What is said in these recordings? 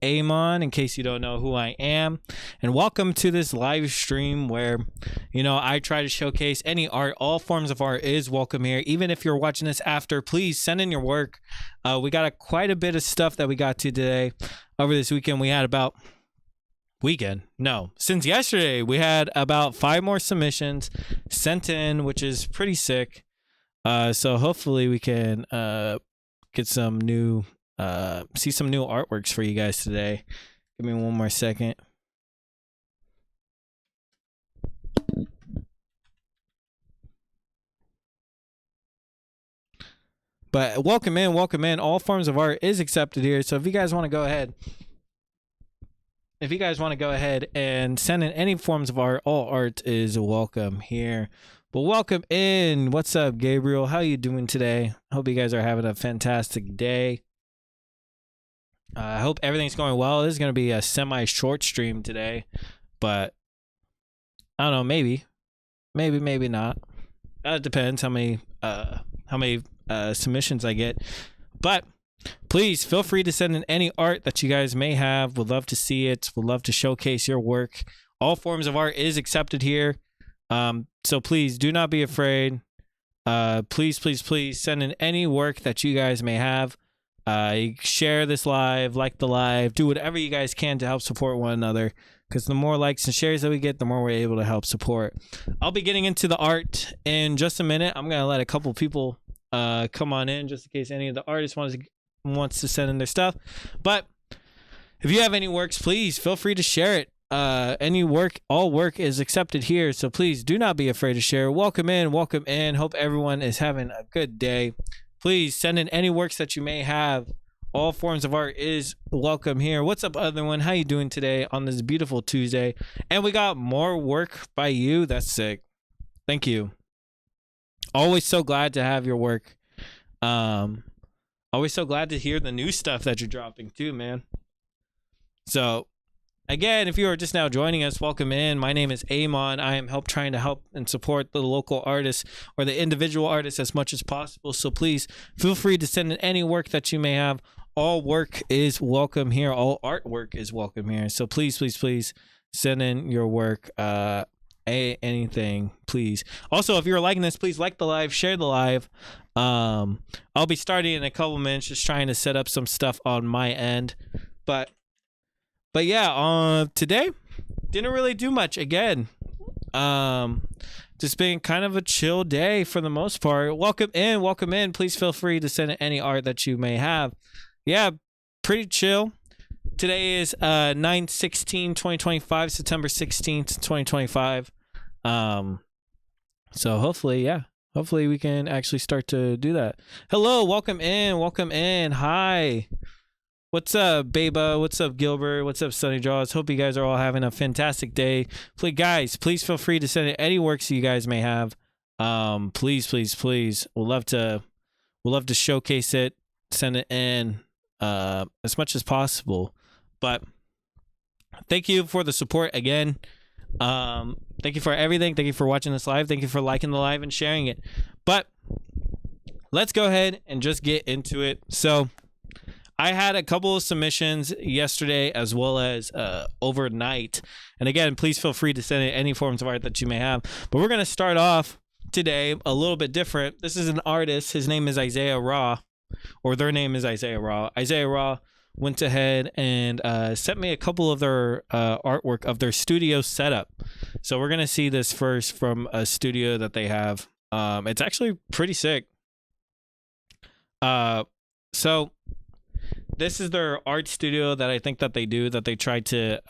Amon, in case you don't know who I am. And welcome to this live stream where, I try to showcase any art. All forms of art is welcome here. Even if you're watching this after, please send in your work. We got quite a bit of stuff that we got to today. Over this weekend, we had since yesterday, we had about 5 more submissions sent in, which is pretty sick. So hopefully we can get some new see some new artworks for you guys today. Give me one more second. But welcome in. All forms of art is accepted here. So if you guys want to go ahead and send in any forms of art, all art is welcome here. But welcome in. What's up, Gabriel? How you doing today? Hope you guys are having a fantastic day. I hope everything's going well. This is going to be a semi-short stream today, but I don't know, maybe not. It depends how many submissions I get. But please feel free to send in any art that you guys may have. We'd love to see it. We'd love to showcase your work. All forms of art is accepted here. So please do not be afraid. Please send in any work that you guys may have. Share this live, like the live, do whatever you guys can to help support one another, because the more likes and shares that we get, the more we're able to help support. I'll be getting into the art in just a minute. I'm going to let a couple people come on in just in case any of the artists wants to send in their stuff. But if you have any works, please feel free to share it. Any work, all work is accepted here, so please do not be afraid to share. Welcome in. Hope everyone is having a good day. Please send in any works that you may have. All forms of art is welcome here. What's up, other one? How you doing today on this beautiful Tuesday? And we got more work by you. That's sick. Thank you. Always so glad to have your work. Always so glad to hear the new stuff that you're dropping too, man. So again, if you are just now joining us, welcome in. My name is Amon. I am trying to help and support the local artists or the individual artists as much as possible. So please feel free to send in any work that you may have. All work is welcome here. All artwork is welcome here. So please send in your work. Anything, please. Also, if you're liking this, please like the live, share the live. I'll be starting in a couple minutes, just trying to set up some stuff on my end. But yeah, today didn't really do much again. Just been kind of a chill day for the most part. Welcome in. Please feel free to send in any art that you may have. Yeah, pretty chill. Today is 9/16/2025, September 16th, 2025. So hopefully we can actually start to do that. Hello, welcome in. Hi. What's up, Baba? What's up, Gilbert? What's up, Sunny Jaws? Hope you guys are all having a fantastic day. Please feel free to send in any works you guys may have. Please. We'll love to showcase it, send it in as much as possible. But thank you for the support again. Thank you for everything. Thank you for watching this live. Thank you for liking the live and sharing it. But let's go ahead and just get into it. So I had a couple of submissions yesterday as well as overnight. And again, please feel free to send in any forms of art that you may have. But we're going to start off today a little bit different. This is an artist. His name is Isaiah Raw, or their name is Isaiah Raw. Isaiah Raw went ahead and sent me a couple of their artwork of their studio setup. So we're going to see this first from a studio that they have. It's actually pretty sick. So this is their art studio that I think that they do, that they try to,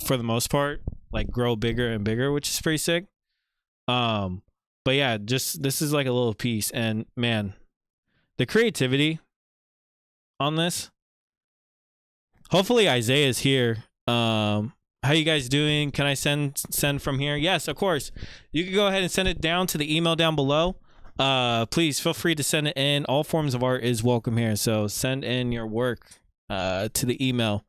for the most part, like grow bigger and bigger, which is pretty sick. But yeah, just this is like a little piece, and man, the creativity on this. Hopefully Isaiah is here. How you guys doing? Can I send from here? Yes, of course. You can go ahead and send it down to the email down below. Please feel free to send it in. All forms of art is welcome here. So send in your work to the email.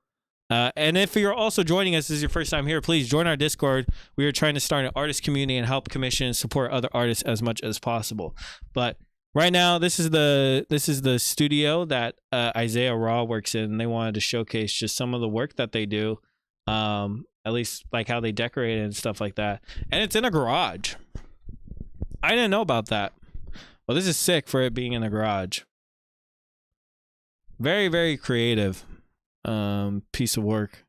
And if you're also joining us, this is your first time here, please join our Discord. We are trying to start an artist community and help commission and support other artists as much as possible. But Right now, this is the studio that Isaiah Raw works in. They wanted to showcase just some of the work that they do, at least like how they decorate it and stuff like that. And it's in a garage. I didn't know about that. Well, this is sick for it being in a garage. Very, very creative piece of work.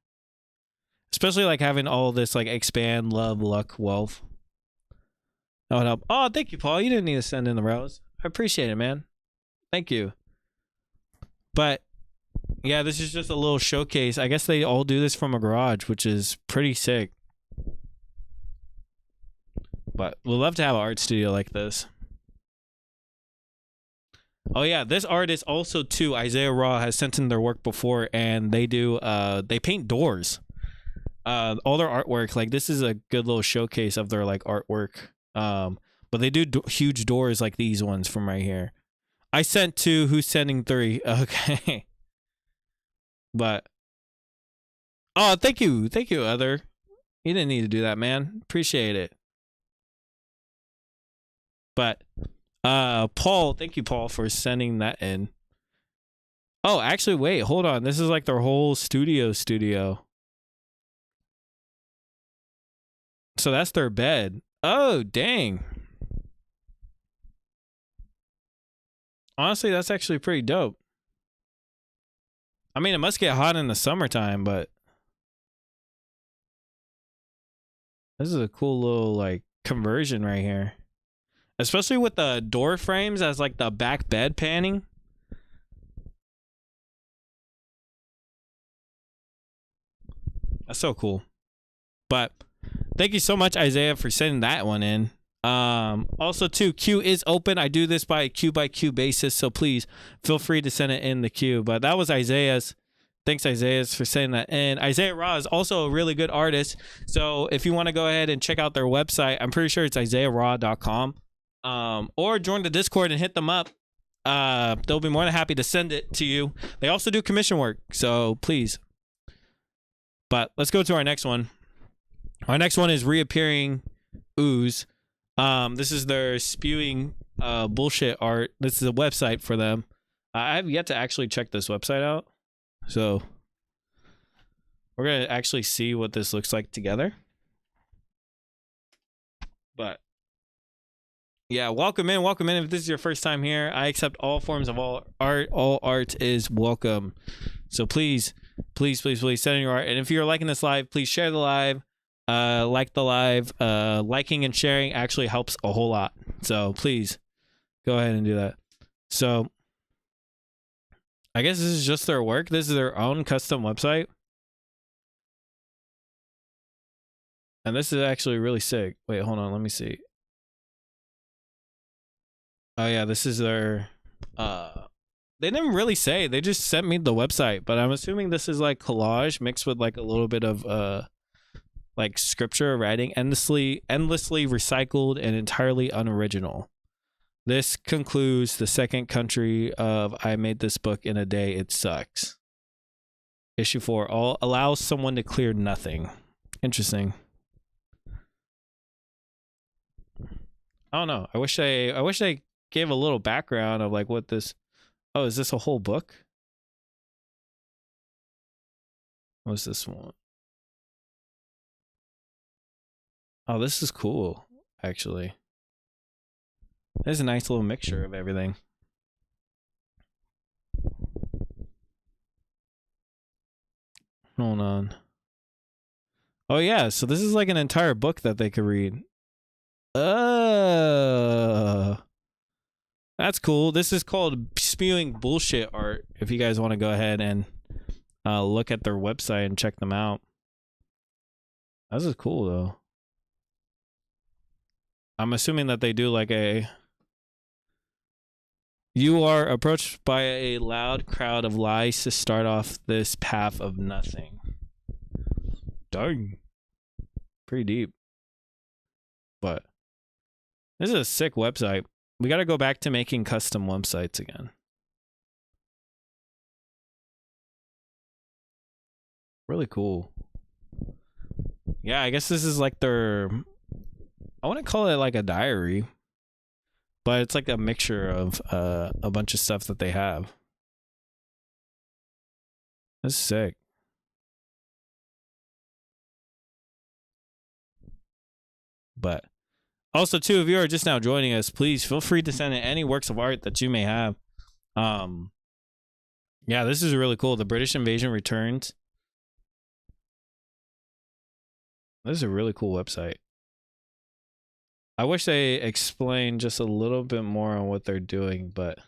Especially like having all this like expand, love, luck, wealth. That would help. Oh, thank you, Paul. You didn't need to send in the rose. I appreciate it, man. Thank you. But yeah, this is just a little showcase. I guess they all do this from a garage, which is pretty sick. But we'd love to have an art studio like this. Oh yeah, this artist also too, Isaiah Raw, has sent in their work before, and they do they paint doors. All their artwork, like this is a good little showcase of their like artwork. But they do huge doors like these ones from right here. I sent 2. Who's sending 3? Okay. But oh, thank you, Other. You didn't need to do that, man. Appreciate it. But Paul, thank you, Paul, for sending that in. Oh, actually, wait, hold on. This is like their whole studio. So that's their bed. Oh, dang. Honestly, that's actually pretty dope. I mean, it must get hot in the summertime, but this is a cool little like conversion right here. Especially with the door frames as like the back bed panning. That's so cool. But thank you so much, Isaiah, for sending that one in. Also too, queue is open. I do this by queue basis, so please feel free to send it in the queue. But that was Isaiah's. Thanks, Isaiah, for sending that in. Isaiah Raw is also a really good artist, so if you want to go ahead and check out their website, I'm pretty sure it's isaiahraw.com, or join the Discord and hit them up. They'll be more than happy to send it to you. They also do commission work, so please. But let's go to our next one. Our next one is Reappearing Ooze. This is their spewing bullshit art. This is a website for them. I have yet to actually check this website out, so we're gonna actually see what this looks like together. But yeah, welcome in. If this is your first time here, I accept all forms of all art is welcome. So please send in your art. And if you're liking this live, please share the live. Like the live. Liking and sharing actually helps a whole lot, so please go ahead and do that. So I guess this is just their work. This is their own custom website, and this is actually really sick. Wait, hold on, let me see. Oh yeah, this is their they didn't really say, they just sent me the website, but I'm assuming this is like collage mixed with like a little bit of like scripture writing, endlessly recycled and entirely unoriginal. This concludes the second country of I made this book in a day, it sucks. Issue 4 all allows someone to clear nothing. Interesting. I don't know. I wish they gave a little background of like what this. Oh, is this a whole book? What's this one? Oh, this is cool, actually. There's a nice little mixture of everything. Hold on. Oh yeah, so this is like an entire book that they could read. That's cool. This is called Spewing Bullshit Art. If you guys want to go ahead and look at their website and check them out. This is cool though. I'm assuming that they do like a. You are approached by a loud crowd of lies to start off this path of nothing. Dang. Pretty deep. But this is a sick website. We got to go back to making custom websites again. Really cool. Yeah, I guess this is like their. I want to call it like a diary. but it's like a mixture of a bunch of stuff that they have. That's sick. But also, too, if you are just now joining us, please feel free to send in any works of art that you may have. Yeah, this is really cool. The British Invasion Returns. This is a really cool website. I wish they explained just a little bit more on what they're doing, but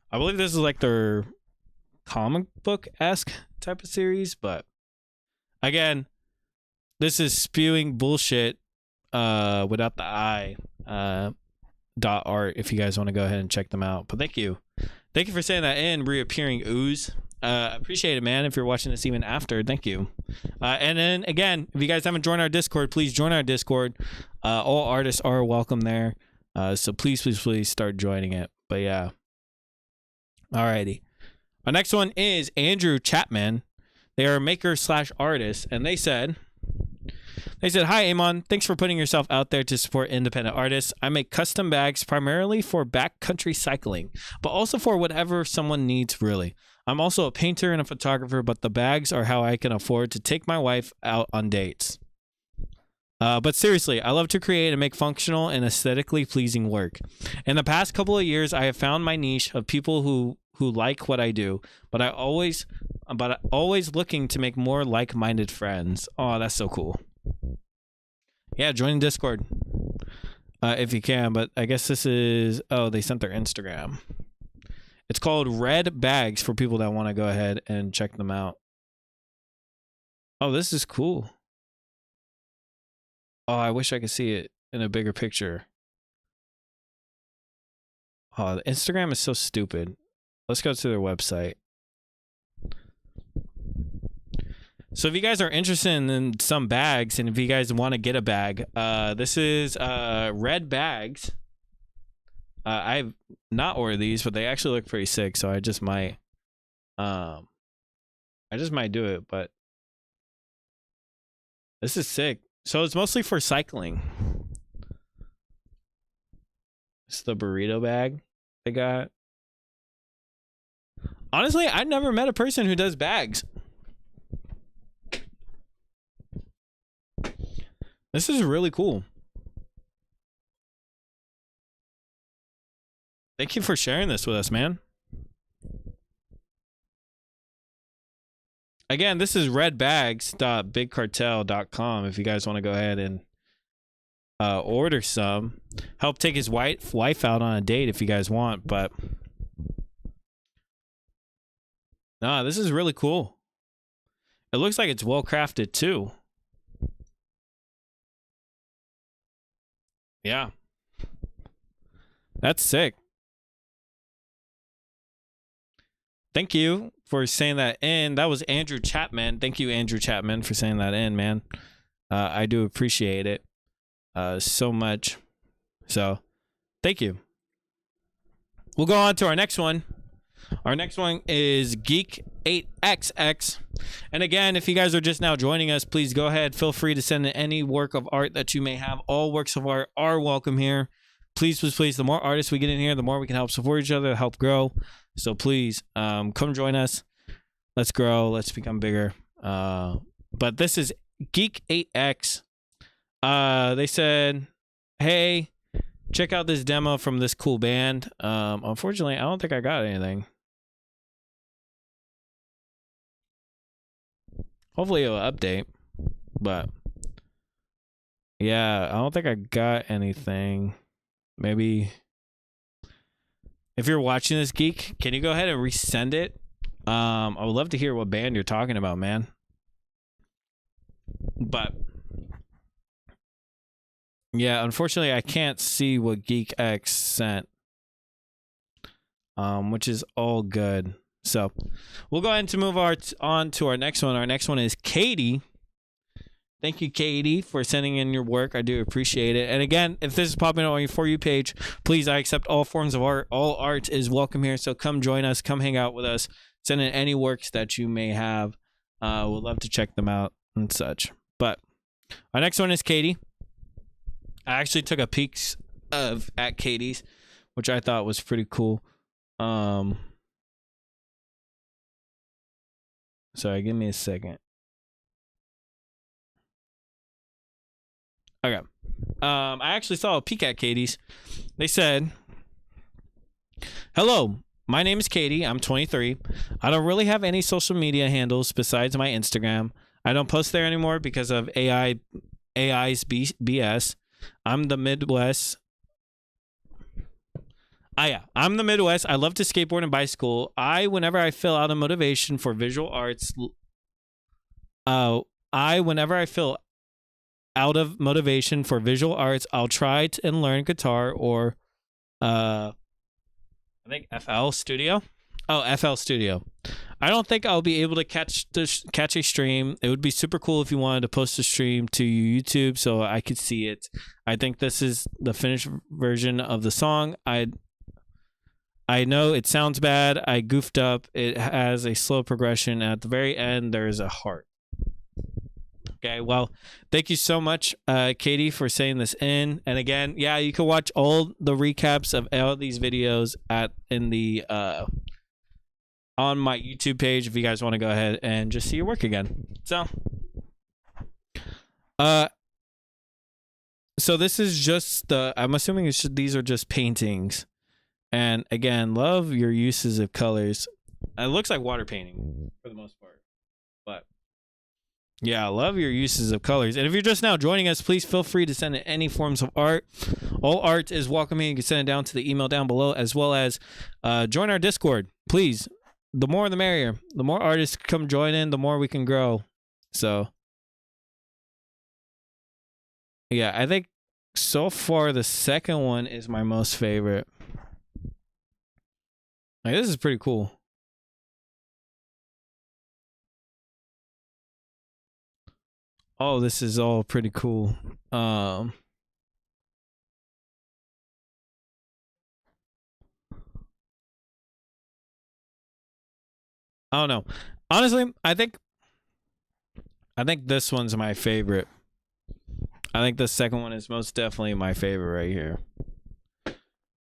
I believe this is like their comic book-esque type of series, but again, this is spewing bullshit without the I .art if you guys want to go ahead and check them out. But thank you for saying that in reappearing ooze. Appreciate it, man. If you're watching this even after, thank you. And then again, if you guys haven't joined our Discord, please join our Discord. All artists are welcome there, so please start joining it. But yeah, alrighty. Our next one is Andrew Chapman. They are a maker / artist, and they said, hi, Amon. Thanks for putting yourself out there to support independent artists. I make custom bags primarily for backcountry cycling, but also for whatever someone needs, really. I'm also a painter and a photographer, but the bags are how I can afford to take my wife out on dates. But seriously, I love to create and make functional and aesthetically pleasing work. In the past couple of years, I have found my niche of people who like what I do, but always looking to make more like-minded friends. Oh, that's so cool. Yeah, join Discord if you can, but I guess this is, oh, they sent their Instagram. It's called Red Bags for people that want to go ahead and check them out. Oh, this is cool. Oh, I wish I could see it in a bigger picture. Oh, the Instagram is so stupid. Let's go to their website. So if you guys are interested in some bags, and if you guys want to get a bag, this is Red Bags. I've not ordered these, but they actually look pretty sick, so I just might do it. But this is sick. So it's mostly for cycling. It's the burrito bag they got. Honestly, I've never met a person who does bags. This is really cool. Thank you for sharing this with us, man. Again, this is redbags.bigcartel.com if you guys want to go ahead and order some. Help take his wife out on a date if you guys want, but nah, this is really cool. It looks like it's well crafted too. Yeah. That's sick. Thank you for saying that in. That was Andrew Chapman. Thank you, Andrew Chapman, for saying that in, man. I do appreciate it so much. So, thank you. We'll go on to our next one. Our next one is Geek8XX. And again, if you guys are just now joining us, please go ahead. Feel free to send in any work of art that you may have. All works of art are welcome here. Please. The more artists we get in here, the more we can help support each other, help grow. So please come join us. Let's grow. Let's become bigger. But this is Geek8X. They said, hey, check out this demo from this cool band. Unfortunately, I don't think I got anything. Hopefully it'll update. But yeah, I don't think I got anything. Maybe if you're watching this, Geek, can you go ahead and resend it? I would love to hear what band you're talking about, man. But yeah, unfortunately, I can't see what GeekX sent, which is all good. So we'll go ahead and move on to our next one. Our next one is Katie. Thank you, Katie, for sending in your work. I do appreciate it. And again, if this is popping up on your For You page, please, I accept all forms of art. All art is welcome here. So come join us. Come hang out with us. Send in any works that you may have. We'd love to check them out and such. But our next one is Katie. I actually took a peek of at Katie's, which I thought was pretty cool. Sorry, give me a second. Okay. I actually saw a peek at Katie's. They said, "Hello, my name is Katie. I'm 23. I don't really have any social media handles besides my Instagram. I don't post there anymore because of AI's BS. I'm the Midwest. I'm the Midwest. I love to skateboard and bicycle. Whenever I feel out of motivation for visual arts, I'll try and learn guitar or I think FL Studio. Oh, FL Studio. I don't think I'll be able to catch a stream. It would be super cool if you wanted to post a stream to YouTube so I could see it. I think this is the finished version of the song. I know it sounds bad. I goofed up. It has a slow progression. At the very end, there is a heart." Okay, well, thank you so much, Katie, for saying this in. And again, yeah, you can watch all the recaps of all these videos on my YouTube page if you guys want to go ahead and just see your work again. So this is just I'm assuming these are just paintings. And again, love your uses of colors. It looks like water painting for the most part. But yeah, love your uses of colors. And if you're just now joining us, please feel free to send in any forms of art. All art is welcoming. You can send it down to the email down below, as well as join our Discord. Please, the more the merrier. The more artists come join in, the more we can grow. So yeah, I think so far the second one is my most favorite. Like, this is pretty cool. Oh, this is all pretty cool. I don't know. Honestly, I think this one's my favorite. I think the second one is most definitely my favorite right here.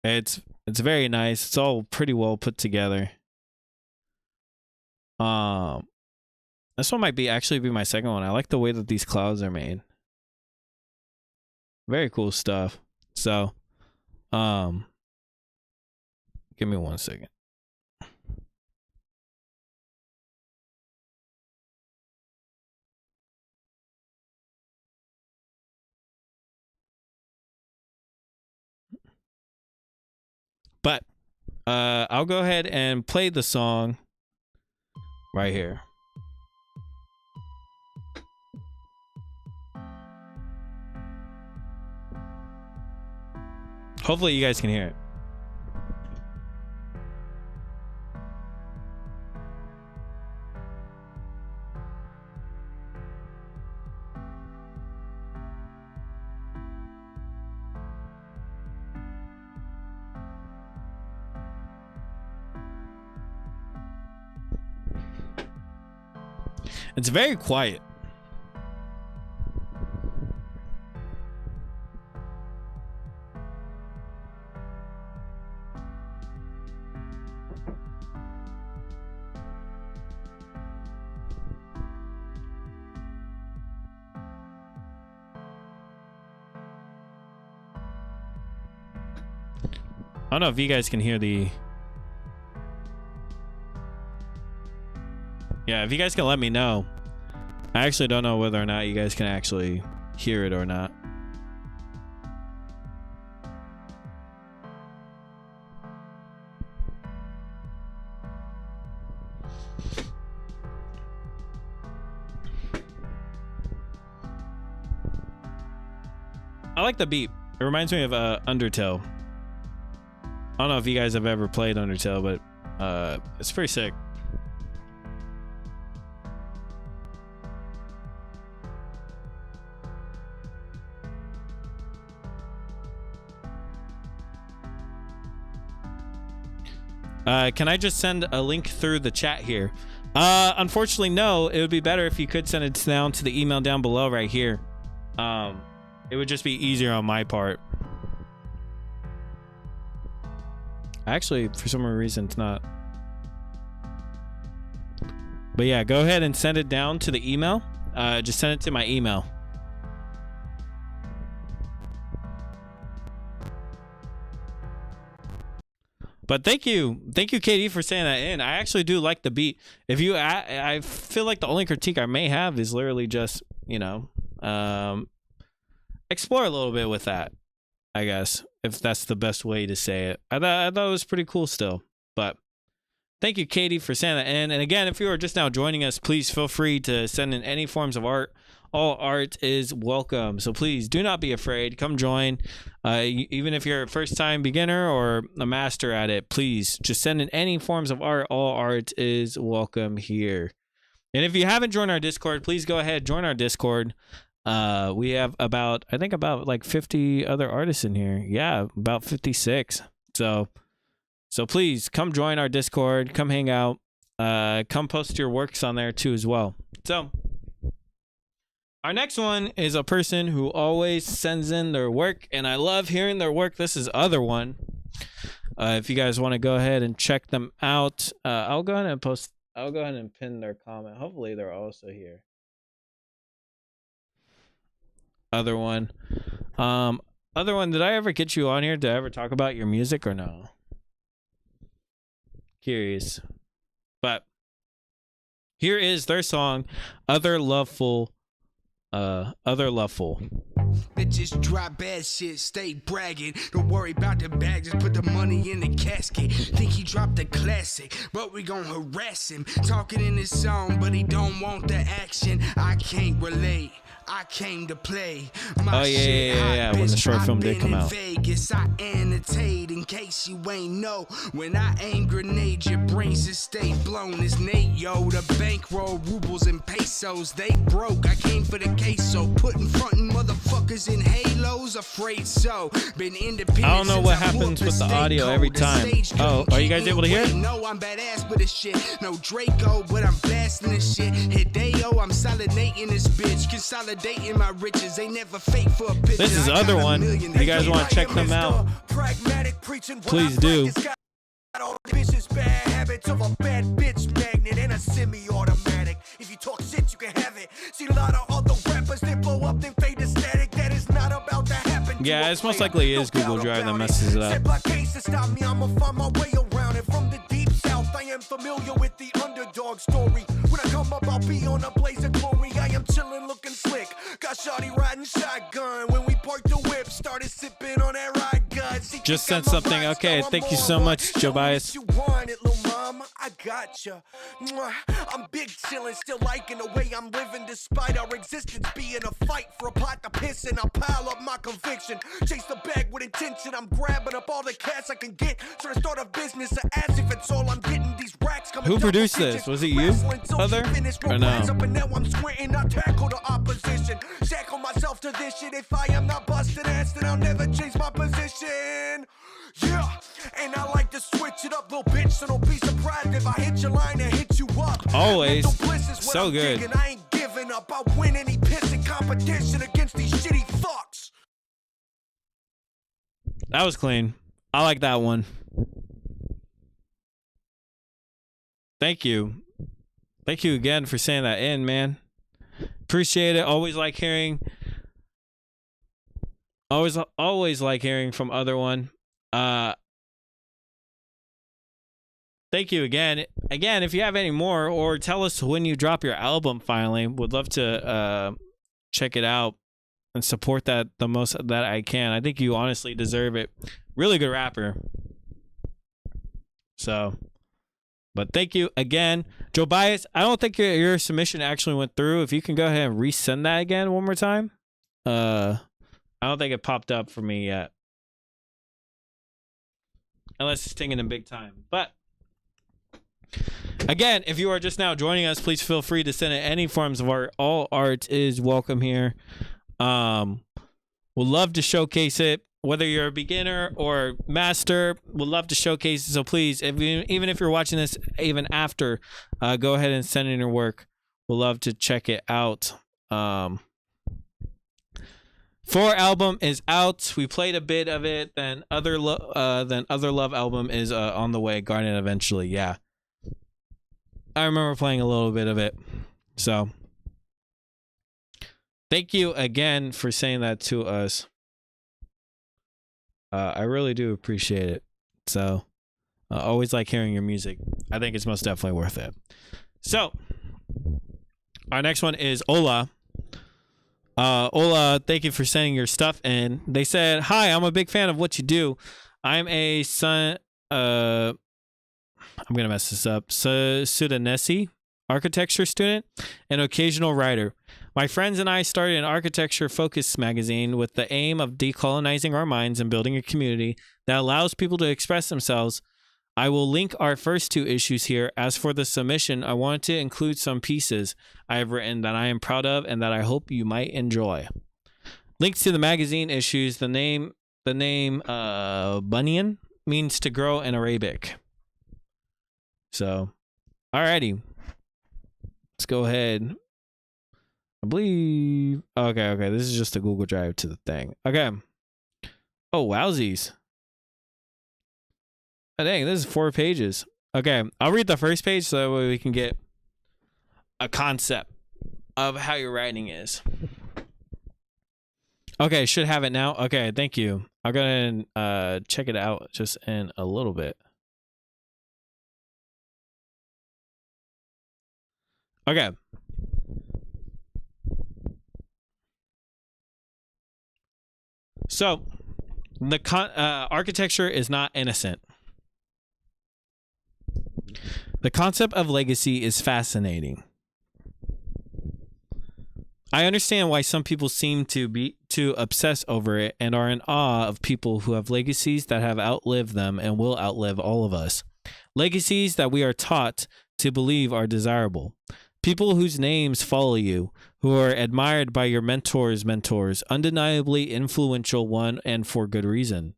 It's very nice. It's all pretty well put together. This one might actually be my second one. I like the way that these clouds are made. Very cool stuff. So, give me 1 second. But I'll go ahead and play the song right here. Hopefully you guys can hear it. It's very quiet. I don't know if you guys can hear the... Yeah, if you guys can let me know. I actually don't know whether or not you guys can actually hear it or not. I like the beat. It reminds me of Undertale. I don't know if you guys have ever played Undertale, but it's pretty sick. Can I just send a link through the chat here? Unfortunately, no. It would be better if you could send it down to the email down below right here. It would just be easier on my part. Actually, for some reason, it's not. But yeah, go ahead and send it down to the email. Just send it to my email. But thank you, Katie, for saying that in. I actually do like the beat. If you, I feel like the only critique I may have is literally just, you know, explore a little bit with that, I guess, if that's the best way to say it. I thought it was pretty cool still. But thank you, Katie, for saying that in. And again, if you are just now joining us, please feel free to send in any forms of art. All art is welcome. So please do not be afraid. Come join. Even if you're a first-time beginner or a master at it, please just send in any forms of art. All art is welcome here. And if you haven't joined our Discord, please go ahead, join our Discord. We have about like 50 other artists in here. Yeah, about 56. So please come join our Discord. Come hang out. Come post your works on there too as well. So our next one is a person who always sends in their work, and I love hearing their work. This is Other One. If you guys want to go ahead and check them out, I'll go ahead and pin their comment. Hopefully they're also here. Other One. Other One, did I ever get you on here? Did I ever talk about your music or no? Curious. But here is their song, Other Loveful. Bitches drop bad shit, stay bragging. Don't worry about the bag, just put the money in the casket. Think he dropped the classic, but we gon' harass him. Talking in his song, but he don't want the action. I can't relate. I came to play. My yeah. When the short film did come out. Vegas, I annotate in case you ain't know. When I aim grenade, your brains just stay blown. It's Nate, yo. The bankroll, rubles and pesos, they broke. I came for the queso, putting frontin' motherfuckers in halos. Afraid so. Been independent. I don't know what happens with the audio every time. Oh, are you guys able to hear it? No, I'm badass with this shit. No Draco, but I'm blasting this shit. Hideo, I'm solidating this bitch. Consolidating my riches. They never fake for a picture. This is Other One. If you guys want to check them out, please do. Vicious bad habits of a bad bitch magnet and a semi-automatic. If you talk shit, you can have it. See a lot of other rappers that blow up, then fade to static. That is not about to happen. Yeah, it's most likely is Google Drive that messes it up. I'ma find my way around it. From the deep south, I am familiar with the underdog story. When I come up, I'll be on a blaze of glory. I am chillin', looking slick. Got shawty riding shotgun. When we parked the whip, started sipping on that ride gun. Just sent something. Okay, thank you so much, Joe Bias. You want it, little mama? I gotcha. I'm big chillin', still liking the way I'm living, despite our existence being a fight for a pot to piss in. I pile up my conviction, chase the bag with intention. I'm grabbing up all the cash I can get, so to start a business of ass if it's all I'm getting. These racks coming. Who produced this? Was it you, Other? Or no? Up and now I'm sweating. I tackle the opposition, shackle myself to this shit. If I am not busted ass, then I'll never change my position. Yeah, and I like to switch it up, little bitch, so don't be surprised if I hit your line and hit you up. Always. So good. Digging. I ain't giving up. I'll win any pissing competition against these shitty fucks. That was clean. I like that one. Thank you. Thank you again for saying that in, man. Appreciate it. Always like hearing. Always like hearing from Other One. Thank you again. Again, if you have any more, or tell us when you drop your album finally, would love to check it out and support that the most that I can. I think you honestly deserve it. Really good rapper. So, but thank you again, Joe Bias. I don't think your submission actually went through. If you can go ahead and resend that again one more time. I don't think it popped up for me yet. Unless it's taking a big time. But again, if you are just now joining us, please feel free to send in any forms of art. All art is welcome here. We'll love to showcase it. Whether you're a beginner or master, we'll love to showcase it. So please, even if you're watching this even after, go ahead and send in your work. We'll love to check it out. 4 album is out. We played a bit of it. Then Other Love album is on the way. Garden eventually. Yeah, I remember playing a little bit of it. So thank you again for saying that to us. I really do appreciate it. So always like hearing your music. I think it's most definitely worth it. So our next one is Ola. Ola, thank you for sending your stuff in. They said, "Hi, I'm a big fan of what you do. I'm a I'm gonna mess this up. Sudanese architecture student and occasional writer. My friends and I started an architecture focused magazine with the aim of decolonizing our minds and building a community that allows people to express themselves. I will link our first 2 issues here. As for the submission, I wanted to include some pieces I have written that I am proud of and that I hope you might enjoy. Links to the magazine issues. The name Bunyan means to grow in Arabic. So, alrighty. Let's go ahead. I believe... Okay. This is just a Google Drive to the thing. Okay. Oh, wowsies. Oh, dang, this is 4 pages. Okay, I'll read the first page so that way we can get a concept of how your writing is. Okay, should have it now. Okay, thank you. I'll go ahead and check it out just in a little bit. Okay. So, the architecture is not innocent. The concept of legacy is fascinating. I understand why some people seem to obsess over it and are in awe of people who have legacies that have outlived them and will outlive all of us. Legacies that we are taught to believe are desirable. People whose names follow you, who are admired by your mentors' mentors, undeniably influential one and for good reason.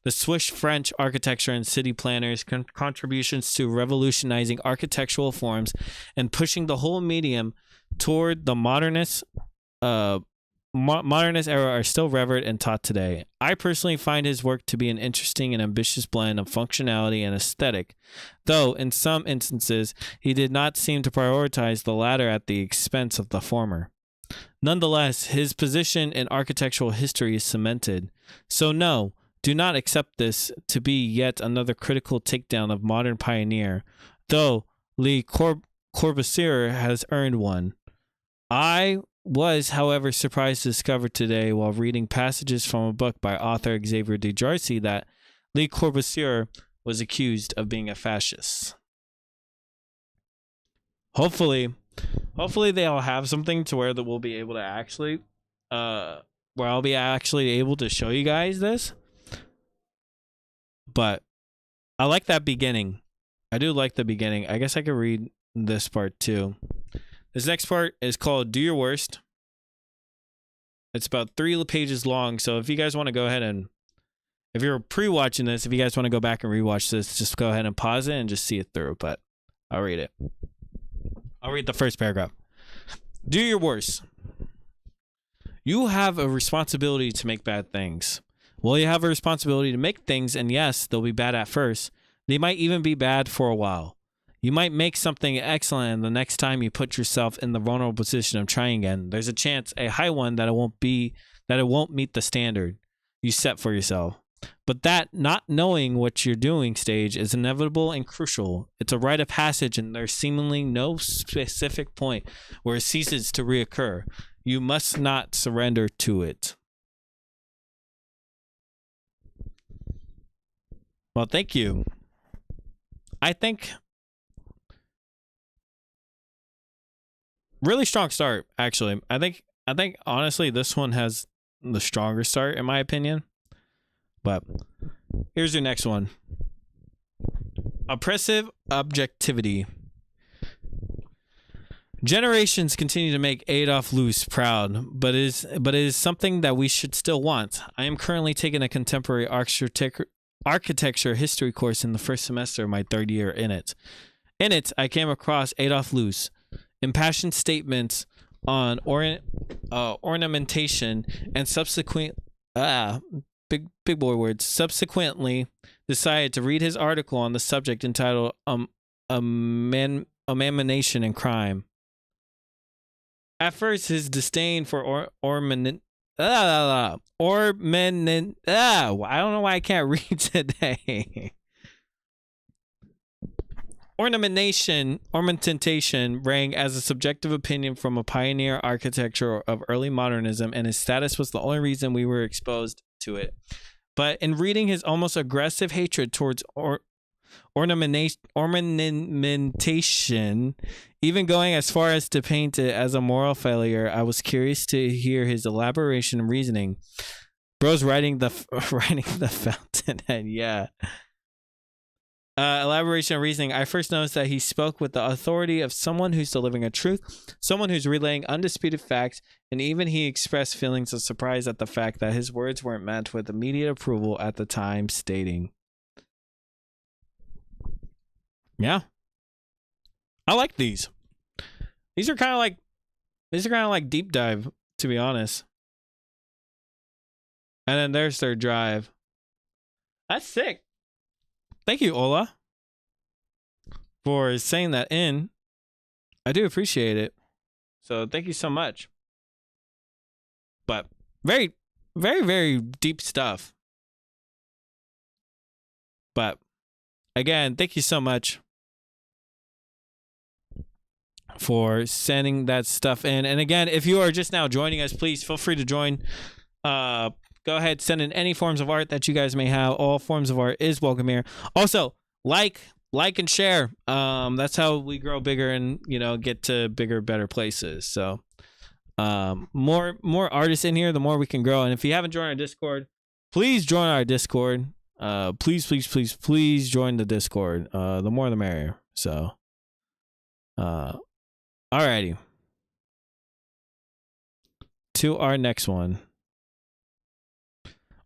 The Swiss French architecture and city planners' contributions to revolutionizing architectural forms and pushing the whole medium toward the modernist era are still revered and taught today. I personally find his work to be an interesting and ambitious blend of functionality and aesthetic, though in some instances he did not seem to prioritize the latter at the expense of the former. Nonetheless, his position in architectural history is cemented. So no, do not accept this to be yet another critical takedown of modern pioneer, though Le Corbusier has earned one. I was, however, surprised to discover today while reading passages from a book by author Xavier de Jarcy that Le Corbusier was accused of being a fascist. Hopefully they'll have something to where that we'll be able to actually, where I'll be actually able to show you guys this. But I like that beginning. I do like the beginning. I guess I could read this part too. This next part is called Do Your Worst. It's about 3 pages long. So if you guys want to go ahead and, if you're pre-watching this, if you guys want to go back and rewatch this, just go ahead and pause it and just see it through. But I'll read it. I'll read the first paragraph. Do your worst. You have a responsibility to make bad things. Well, you have a responsibility to make things, and yes, they'll be bad at first. They might even be bad for a while. You might make something excellent, and the next time you put yourself in the vulnerable position of trying again, there's a chance, a high one, that it won't meet the standard you set for yourself. But that not knowing what you're doing stage is inevitable and crucial. It's a rite of passage, and there's seemingly no specific point where it ceases to reoccur. You must not surrender to it. Well, thank you. I think really strong start, actually. I think honestly this one has the stronger start in my opinion. But here's your next one. Oppressive objectivity. Generations continue to make Adolf Loos proud, but it is something that we should still want. I am currently taking a contemporary architecture history course in the first semester of my 3rd year in it. In it, I came across Adolf Loos. Impassioned statements on ornamentation and big boy words, subsequently decided to read his article on the subject entitled Abomination and Crime. At first, his disdain for I don't know why I can't read today. Ornamentation rang as a subjective opinion from a pioneer architecture of early modernism, and his status was the only reason we were exposed to it. But in reading his almost aggressive hatred towards ornamentation, even going as far as to paint it as a moral failure, I was curious to hear his elaboration and reasoning. Bro's writing the Fountainhead, yeah. Elaboration and reasoning. I first noticed that he spoke with the authority of someone who's delivering a truth, someone who's relaying undisputed facts, and even he expressed feelings of surprise at the fact that his words weren't met with immediate approval at the time, stating, "Yeah, I like these. These are kind of like deep dive, to be honest." And then there's their drive. That's sick. Thank you, Ola, for saying that in. I do appreciate it. So thank you so much. But very, very, very deep stuff. But again, thank you so much for sending that stuff in. And again, if you are just now joining us, please feel free to join. Go ahead, send in any forms of art that you guys may have. All forms of art is welcome here. Also, like and share. That's how we grow bigger and, get to bigger, better places. So more artists in here, the more we can grow. And if you haven't joined our Discord, please join our Discord. Please join the Discord. The more the merrier. So alrighty. To our next one.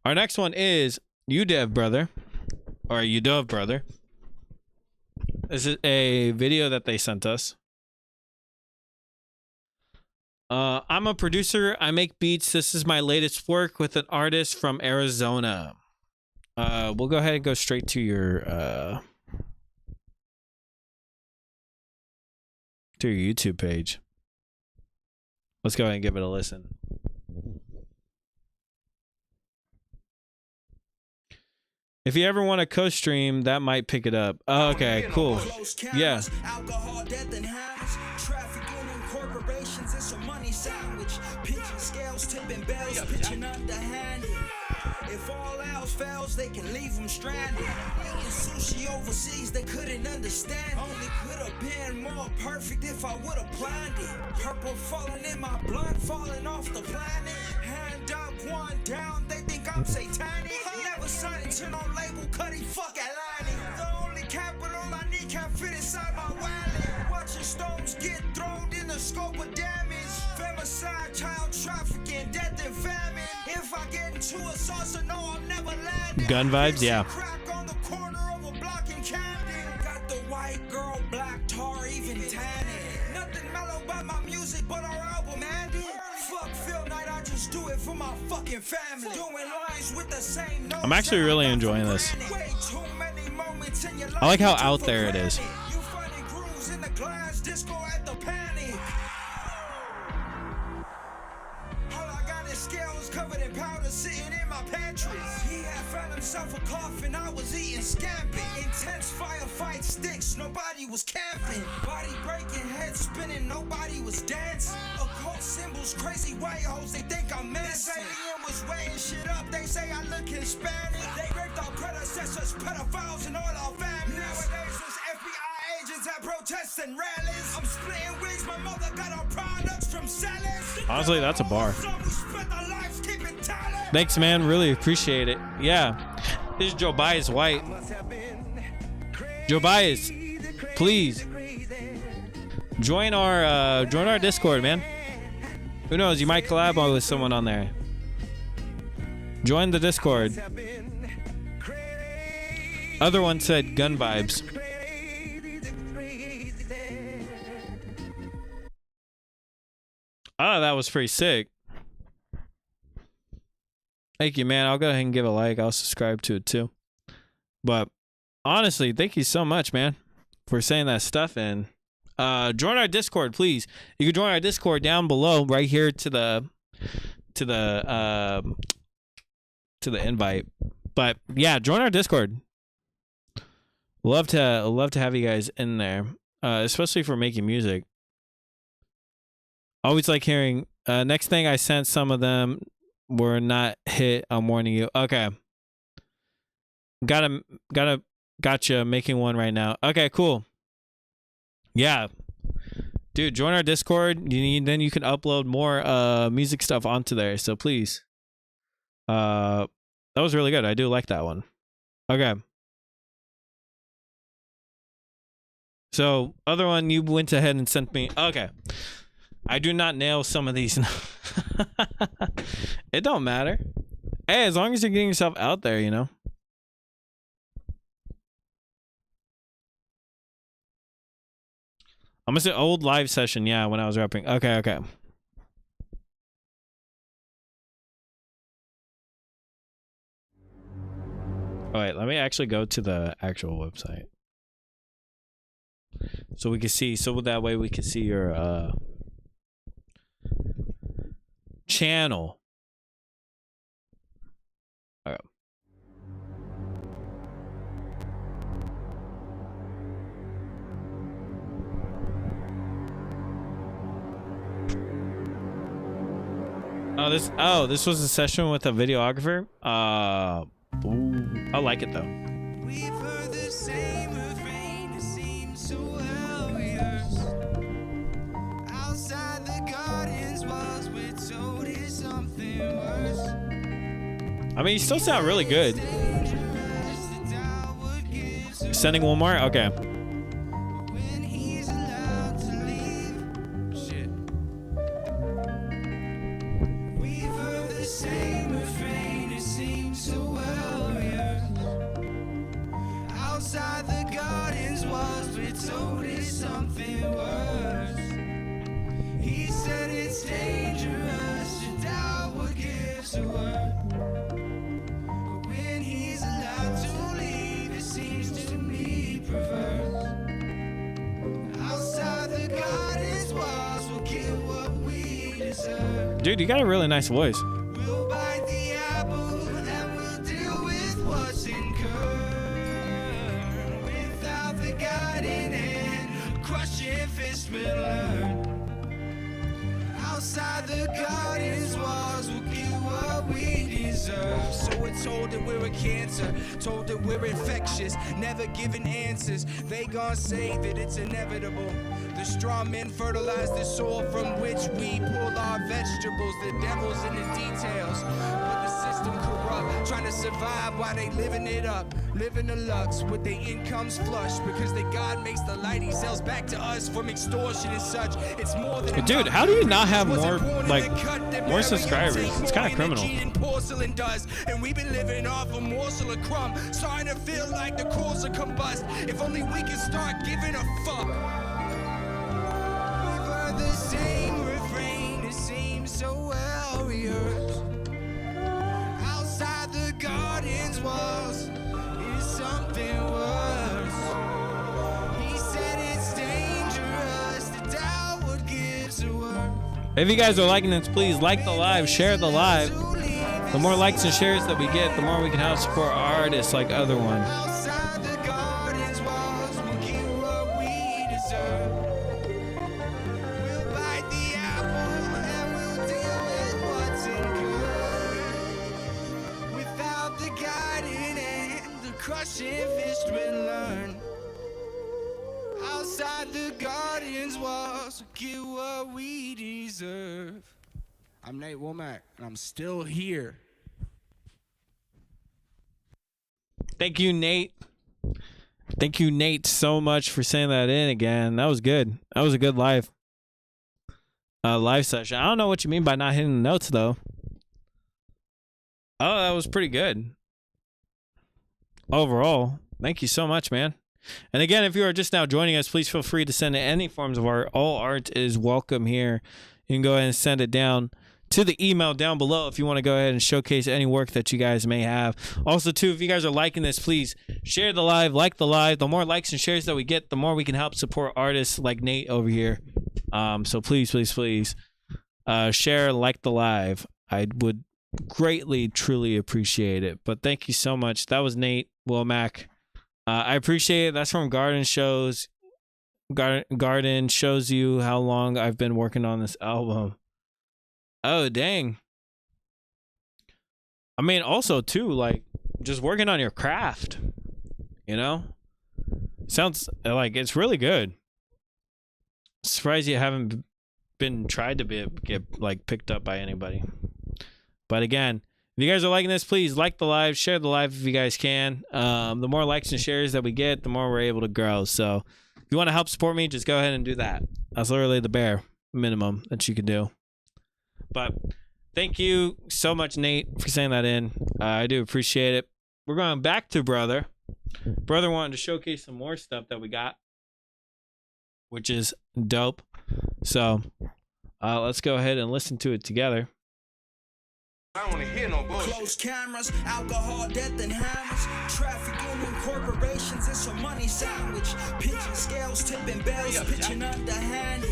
Our next one is UDev Brother, or UDev Brother. This is a video that they sent us. I'm a producer. I make beats. This is my latest work with an artist from Arizona. We'll go ahead and go straight to your YouTube page. Let's go ahead and give it a listen. If you ever want to co-stream, that might pick it up. Oh, okay, cool. Yeah. Alcohol, death, and hammers. Trafficking in corporations, it's a money sandwich. Pitching scales, tipping bells, pitching underhanded. If all else fails, they can leave them stranded. Eating sushi overseas, they couldn't understand. Only could have been more perfect if I would have planned it. Purple falling in my blood, falling off the planet. Hand up, one down, they think I'm satanic. Never signed to no label, cutty fuck Atlantic. The only capital I need can't fit inside my wallet. Watching stones get thrown in the scope of damage. Femicide, child trafficking, death and famine. If I get into a saucer, no, I'll never land. Gun vibes, yeah. Crack on the corner of a block in Camden. Got the white girl, black tar, even tanning. Nothing mellow about my music, but our album ended. Fuck Phil Knight, I just do it for my fucking family. Doing lines with the same notes. I'm actually really enjoying this. I like how out there it is. You finding grooves in the glass, disco at the penny. All I got is scales covered in powder sitting in my pantry. He had found himself a coffin, I was eating scampi. Intense firefight sticks, nobody was camping. Body breaking, head spinning, nobody was dancing. Occult symbols, crazy white hoes, they think I'm menacing. This alien was weighing shit up, they say I look Hispanic. They raped our predecessors, pedophiles, and all our families. Nowadays it's FBI agents at protests and rallies. I'm splitting wigs, my mother got our products from salads. Honestly, that's a bar. Thanks, man. Really appreciate it. Yeah. This is Joe Bias White. Joe Bias, please join our Discord, man. Who knows? You might collab with someone on there. Join the Discord. Other one said gun vibes. Oh, that was pretty sick. Thank you, man. I'll go ahead and give a like. I'll subscribe to it too. But honestly, thank you so much, man, for saying that stuff. And join our Discord, please. You can join our Discord down below, right here to the invite. But yeah, join our Discord. Love to have you guys in there, especially for making music. Always like hearing. Next thing I sent, some of them were not hit. I'm warning you. Okay. Gotcha. Making one right now. Okay, cool. Yeah, dude, join our Discord. Then you can upload more music stuff onto there. So please. That was really good. I do like that one. Okay. So other one you went ahead and sent me. Okay. I do not nail some of these. It don't matter. Hey, as long as you're getting yourself out there, you know. I'm gonna say old live session, yeah, when I was rapping. Okay. All right, let me actually go to the actual website. So we can see, so that way we can see your channel. All right. This was a session with a videographer. Ooh, I like it though. We've heard the same refrain, it seems so obvious. Outside the garden's walls, we're told it's something worse. I mean, you still sound really good. Sending one more? Okay. When he's allowed to leave. Shit. We've heard the same refrain, it seems so obvious. Outside the garden's walls, we're told it's something worse. He said it's dangerous to doubt what gives a word. But when he's allowed to leave, it seems to me perverse. Outside the garden's walls, we'll get what we deserve. Dude, you got a really nice voice. We'll bite the apple and we'll deal with what's incurred. Without the guiding hand, crushing fist will learn. Outside the garden's walls, we'll get what we deserve. So we're told that we're a cancer, told that we're infectious, never given answers. They gon' say that it's inevitable. The straw men fertilize the soil from which we pull our vegetables. The devil's in the details, but the system corrupt, trying to survive while they living it up, living the lux with their incomes flush, because the God makes the light he sells back to us from extortion and such. It's more than Dude, how do you not have more, like, more subscribers? It's kind of criminal. Porcelain does, and we've been living off a morsel of crumb, starting to feel like the cores are combust. If only we can start giving a fuck. We've heard the same refrain, it seems so well rehearsed. Outside the garden's walls is something worse. He said it's dangerous to doubt what gives a word. If you guys are liking this, please like the live, share the live. The more likes and shares that we get, the more we can help support artists like other ones. Outside the garden's walls, we'll get what we deserve. We'll bite the apple and we'll deal with what's incurred. Without the guiding hand, the crushing fist will learn. Outside the garden's walls, we'll get what we deserve. I'm Nate Womack, and I'm still here. Thank you, Nate. Thank you, Nate, so much for saying that in again. That was good. That was a good live session. I don't know what you mean by not hitting the notes, though. Oh, that was pretty good. Overall, thank you so much, man. And again, if you are just now joining us, please feel free to send in any forms of art. All art is welcome here. you can go ahead and send it down to the email down below if you want to go ahead and showcase any work that you guys may have. Also, too, if you guys are liking this, please share the live, like the live. The more likes and shares that we get, the more we can help support artists like Nate over here. So please, please, please share, like the live. I would greatly, truly appreciate it. But thank you so much. That was Nate Womack. I appreciate it. That's from Garden Shows. Garden shows you how long I've been working on this album. Oh, dang. I mean, also, too, like, just working on your craft, you know? Sounds like it's really good. Surprised you haven't been tried to get, like, picked up by anybody. But again, if you guys are liking this, please like the live, share the live if you guys can. The more likes and shares that we get, the more we're able to grow. So if you want to help support me, just go ahead and do that. That's literally the bare minimum that you can do. But thank you so much, Nate, for saying that in. I do appreciate it. We're going back to Brother. Brother wanted to showcase some more stuff that we got, which is dope. So let's go ahead and listen to it together. I don't want to hear no bullshit. Closed cameras, alcohol, death, and hammers. Traffic union corporations, it's a money sandwich. Pitching scales, tipping bells, pitching underhanded.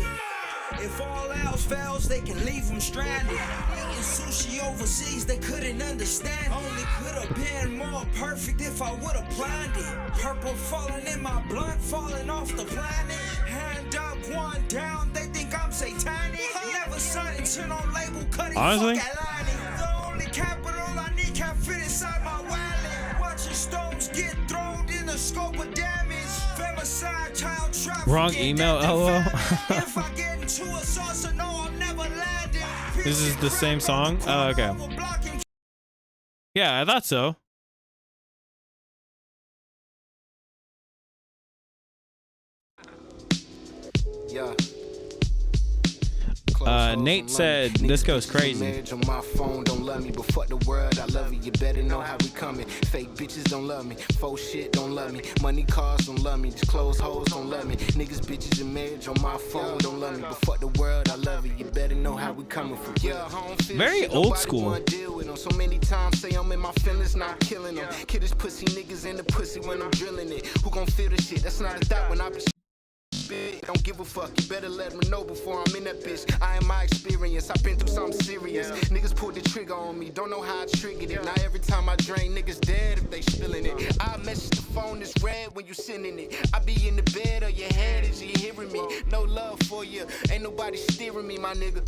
If all else fails, they can leave them stranded. Eating sushi overseas, they couldn't understand. Only could have been more perfect if I would have planned it. Purple falling in my blunt, falling off the planet. Hand up, one down, they think I'm satanic. Never signed to no label, cutting Honestly? The only capital I need can't fit inside my wallet. Watching stones get thrown in the scope of damage. Femicide, child trafficking. Wrong email, LOL. If I get into a sauce, I know I'm never landing. This is the same song? Oh, okay. Yeah, I thought so. Yeah. Nate said this goes crazy. On my phone, don't love me, but fuck the world, I love you. You better know how we coming. Fake bitches don't love me, faux shit don't love me. Money cars don't love me, just clothes hoes don't love me. Niggas, bitches, and marriage on my phone don't love me, but fuck the world, I love you. You better know how we coming for real. Very old school. So many times say I'm in my feelings, not killing them. Kid is pussy niggas in the pussy when I'm drilling it. Who gon' feel the shit? That's not a thought when I be. Don't give a fuck, you better let me know before I'm in that bitch. I am my experience, I've been through something serious. Niggas pulled the trigger on me, don't know how I triggered it. Now every time I drain, niggas dead if they spilling it. I message the phone is red when you sending it. I be in the bed or your head is you hearing me. No love for you, ain't nobody steering me, my nigga.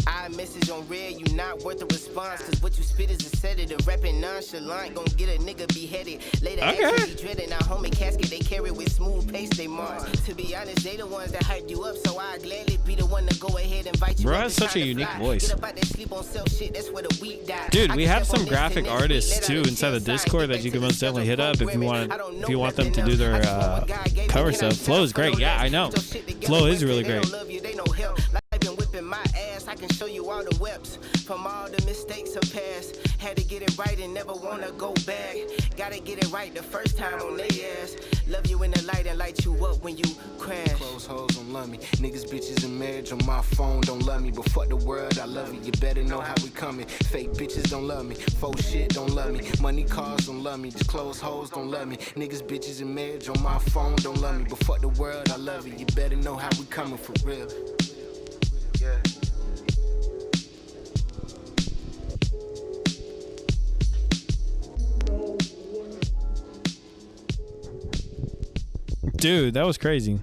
I message on red, you not worth a response. Cause what you spit is a sedative. Rapping nonchalant, gon' get a nigga beheaded. Later, actually dreading our homie casket, they carry with smooth pace, they march. To be honest, they the ones that hyped you up, so I gladly be the one to go ahead and invite you. Bro has such a unique voice. Get up out that sleep on self shit, that's where the weak die. Dude, we have some graphic artists too inside the Discord that you can most definitely hit up if you want them to do their cover stuff. Flow is great, yeah, I know. Flow is really great. My ass, I can show you all the whips from all the mistakes of past. Had to get it right and never wanna go back. Gotta get it right the first time on their ass. Love you in the light and light you up when you crash. Close hoes don't love me. Niggas, bitches, and marriage on my phone don't love me, but fuck the world, I love you. You better know how we coming. Fake bitches don't love me, faux shit don't love me. Money cars don't love me, just close hoes don't love me. Niggas, bitches, and marriage on my phone don't love me, but fuck the world, I love you. You better know how we coming for real. Yeah. Dude, that was crazy.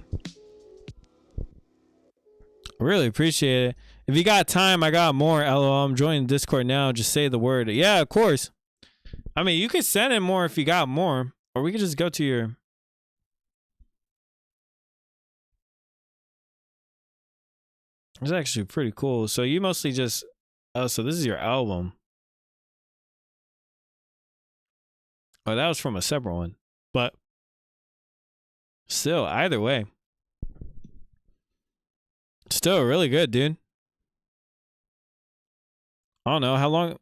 I really appreciate it. If you got time, I got more. LOL, I'm joining Discord now. Just say the word. Yeah, of course. I mean, you could send in more if you got more. Or we could just go to your... It's actually pretty cool. So you mostly just... Oh, so this is your album. Oh, that was from a separate one. But... Still, either way. Still really good, dude. I don't know how long.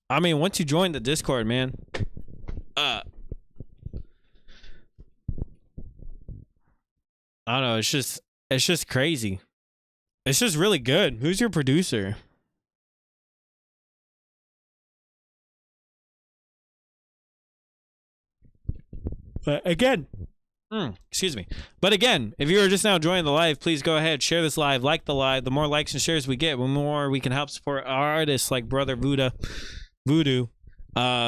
I mean, once you join the Discord, man. I don't know. It's just crazy. It's just really good. Who's your producer? But again, excuse me. But again, if you are just now joining the live, please go ahead, share this live, like the live. The more likes and shares we get, the more we can help support our artists like Brother Voodoo.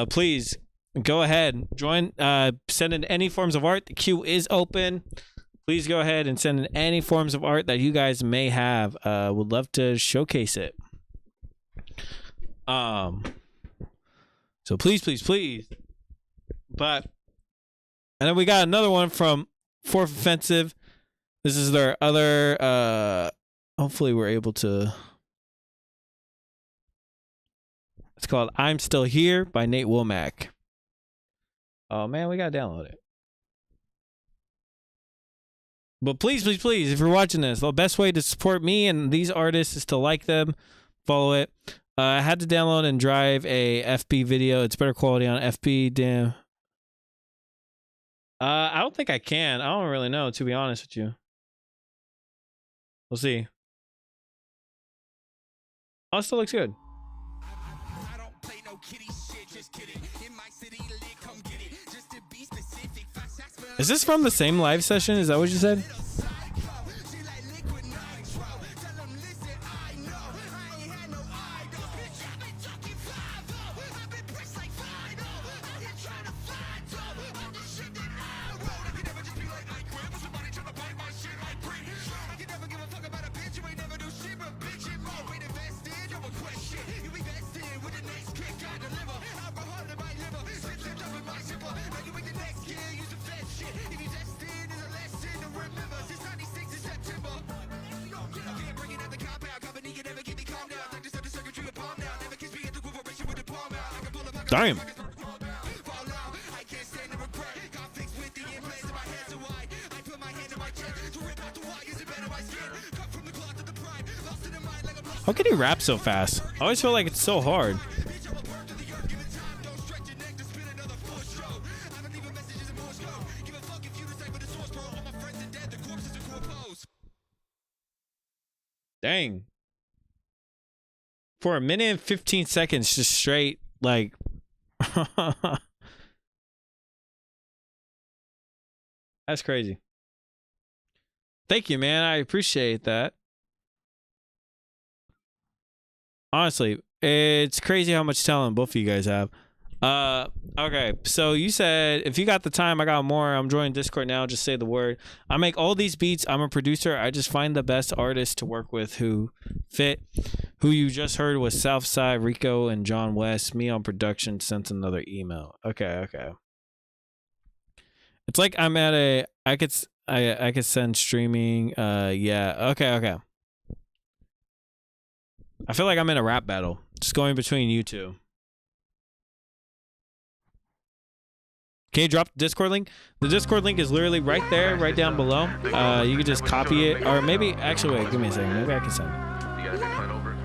Please go ahead, join, send in any forms of art. The queue is open. Please go ahead and send in any forms of art that you guys may have. Would love to showcase it. So please. But and then we got another one from Fourth Offensive. This is their other hopefully we're able to. It's called I'm Still Here by Nate Womack. Oh man, we gotta download it. But please, if you're watching this, the best way to support me and these artists is to like them, follow it. I had to download and drive a FB video. It's better quality on FB. Damn. I don't think I can. I don't really know, to be honest with you. We'll see. Oh, it still looks good. Is this from the same live session? Is that what you said? Damn. How can he rap so fast? I always feel like it's so hard. Dang. For a minute and 15 seconds, just straight, like... That's crazy. Thank you, man. I appreciate that. Honestly, it's crazy how much talent both of you guys have. Okay, so you said if you got the time, I got more. I'm joining Discord now. Just say the word. I make all these beats. I'm a producer. I just find the best artists to work with who fit. Who you just heard was Southside, Rico, and John West. Me on production sent another email. Okay. It's like I'm at a. I could send streaming. Yeah. Okay. I feel like I'm in a rap battle, just going between you two. Can you drop the Discord link? The Discord link is literally right there, right down below. You can just copy it, or maybe actually wait. Give me a second. Maybe I can send it. You gotta be over.